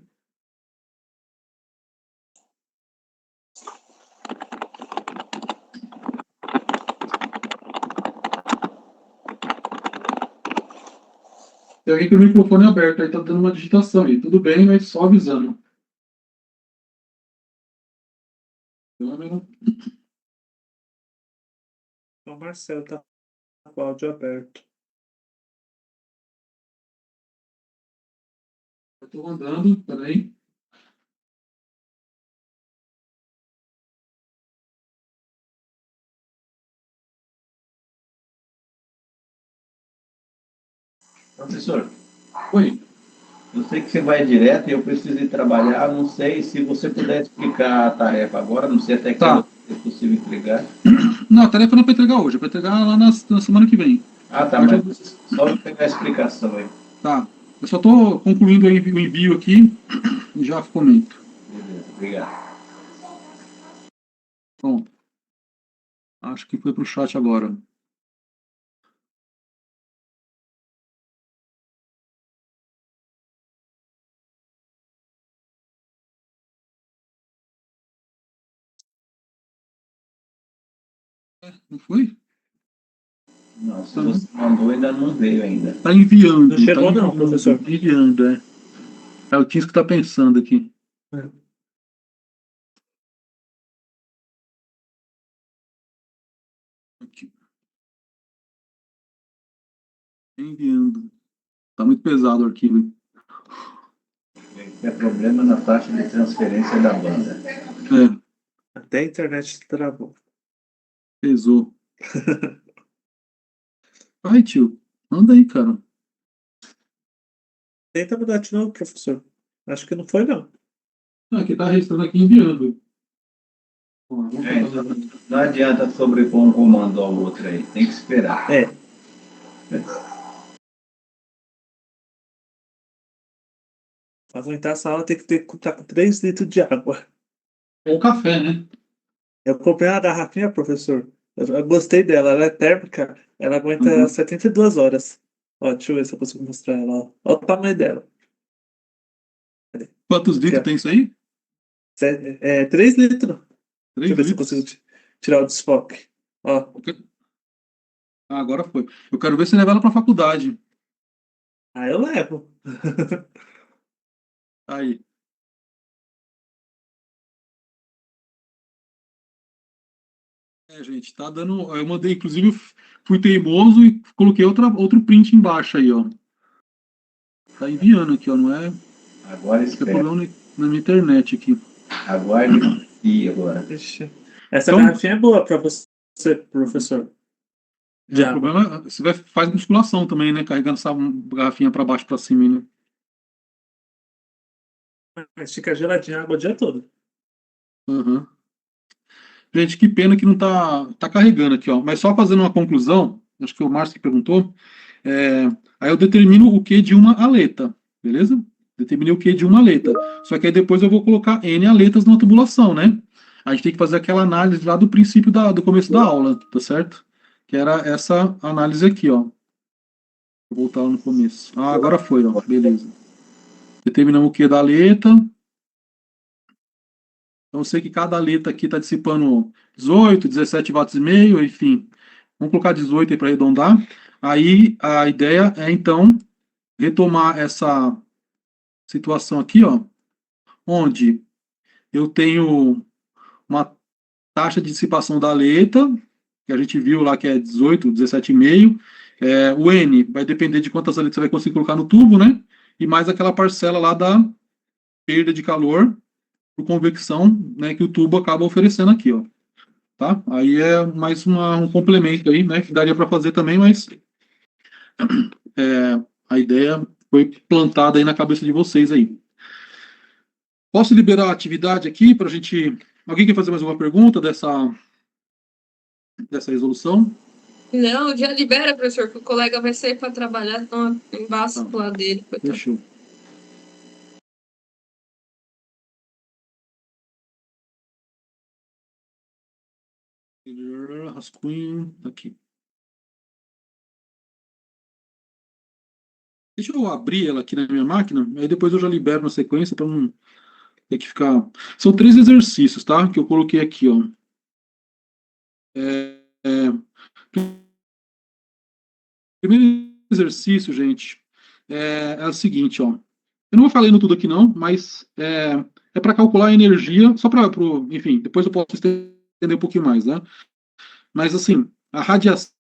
Speaker 1: Tem alguém com o microfone aberto, aí tá dando uma digitação aí. Tudo bem, mas só avisando. Câmera.
Speaker 4: O Marcelo tá com o áudio aberto.
Speaker 1: Eu tô andando, peraí.
Speaker 7: Professor,
Speaker 1: Oi.
Speaker 7: eu sei que você vai direto e eu preciso ir trabalhar. Não sei se você puder explicar a tarefa agora. Não sei até que
Speaker 1: Tá.
Speaker 7: é possível entregar.
Speaker 1: Não, a tarefa não é para entregar hoje, é para entregar lá na semana que vem.
Speaker 7: Ah, tá, mas só eu pegar a explicação aí.
Speaker 1: Tá. Eu só tô concluindo o envio aqui e já comento.
Speaker 7: Beleza, obrigado.
Speaker 1: Bom, acho que foi pro chat agora. Não foi?
Speaker 7: Não, se você mandou, ainda não veio ainda.
Speaker 1: Tá enviando.
Speaker 4: Não chegou
Speaker 1: tá
Speaker 4: não,
Speaker 1: enviando,
Speaker 4: professor.
Speaker 1: Enviando, é. É o Tins que tá pensando aqui. Aqui. Enviando. Tá muito pesado o arquivo.
Speaker 7: É problema na taxa de transferência da banda.
Speaker 1: É,
Speaker 4: Até a internet travou.
Speaker 1: pesou. Ai, tio. Anda aí, cara.
Speaker 4: Tenta mudar de novo, professor. Acho que não foi, não.
Speaker 1: Ah, aqui tá registrando aqui enviando.
Speaker 7: Não adianta sobrepor um comando ao outro aí. Tem que esperar.
Speaker 4: Pra aguentar essa aula tem que estar com 3 litros de água.
Speaker 1: Ou café, né?
Speaker 4: Eu comprei uma garrafinha, professor. Eu gostei dela. Ela é térmica. Ela aguenta 72 horas. Ó, deixa eu ver se eu consigo mostrar ela. Ó. Olha o tamanho dela.
Speaker 1: Quantos litros tem isso aí?
Speaker 4: 3 litros.
Speaker 1: 3
Speaker 4: Deixa eu ver se eu
Speaker 1: litros.
Speaker 4: consigo tirar o desfoque. Ó.
Speaker 1: Ah, agora foi. Eu quero ver se leva ela pra faculdade.
Speaker 4: Aí eu levo.
Speaker 1: Aí. Gente, tá dando. Eu mandei, inclusive, fui teimoso e coloquei outro print embaixo aí, ó. Tá enviando aqui, ó, não é?
Speaker 7: Agora
Speaker 1: Acho que é
Speaker 7: espera.
Speaker 1: problema. na minha internet aqui.
Speaker 7: Aguarde e agora.
Speaker 4: Ixi. Essa
Speaker 1: Então-
Speaker 4: garrafinha é boa para você, professor.
Speaker 1: É,
Speaker 4: De
Speaker 1: o
Speaker 4: água.
Speaker 1: problema é você faz musculação também, né? Carregando essa garrafinha para baixo para cima, né?
Speaker 4: Mas fica geladinha a água o dia todo.
Speaker 1: Uhum. Gente, que pena que não tá carregando aqui, ó. Mas só fazendo uma conclusão, acho que o Márcio que perguntou. é, Aí eu determino o Q de uma aleta, beleza? Determinei o Q de uma aleta. Só que aí depois eu vou colocar N aletas na tubulação, né? A gente tem que fazer aquela análise lá do princípio do começo da aula, tá certo? Que era essa análise aqui, ó. Vou voltar lá no começo. Ah, agora foi, ó. Beleza. Determinamos o Q da aleta. Então eu sei que cada aleta aqui está dissipando 18, 17 watts e meio, enfim. Vamos colocar 18 aí para arredondar. Aí a ideia é então retomar essa situação aqui, ó, onde eu tenho uma taxa de dissipação da aleta, que a gente viu lá que é 18, 17,5. O N vai depender de quantas aletas você vai conseguir colocar no tubo, né? E mais aquela parcela lá da perda de calor por convecção, né, que o tubo acaba oferecendo aqui, ó. Tá? Aí é mais um complemento aí, né, que daria para fazer também, mas a ideia foi plantada aí na cabeça de vocês aí. Posso liberar a atividade aqui para a gente. Alguém quer fazer mais uma pergunta dessa resolução?
Speaker 3: Não, já libera, professor, que o colega vai sair para trabalhar, então embaixo
Speaker 1: Tá.
Speaker 3: lá dele.
Speaker 1: Fechou. Rascunho, tá aqui. Deixa eu abrir ela aqui na minha máquina, aí depois eu já libero na sequência para não ter que ficar. São 3 exercícios, tá? Que eu coloquei aqui, ó. Primeiro exercício, gente, é o seguinte, ó. Eu não vou falar tudo aqui não, mas é para calcular a energia, só para, enfim, depois eu posso estender um pouquinho mais, né? Mas assim, a radiação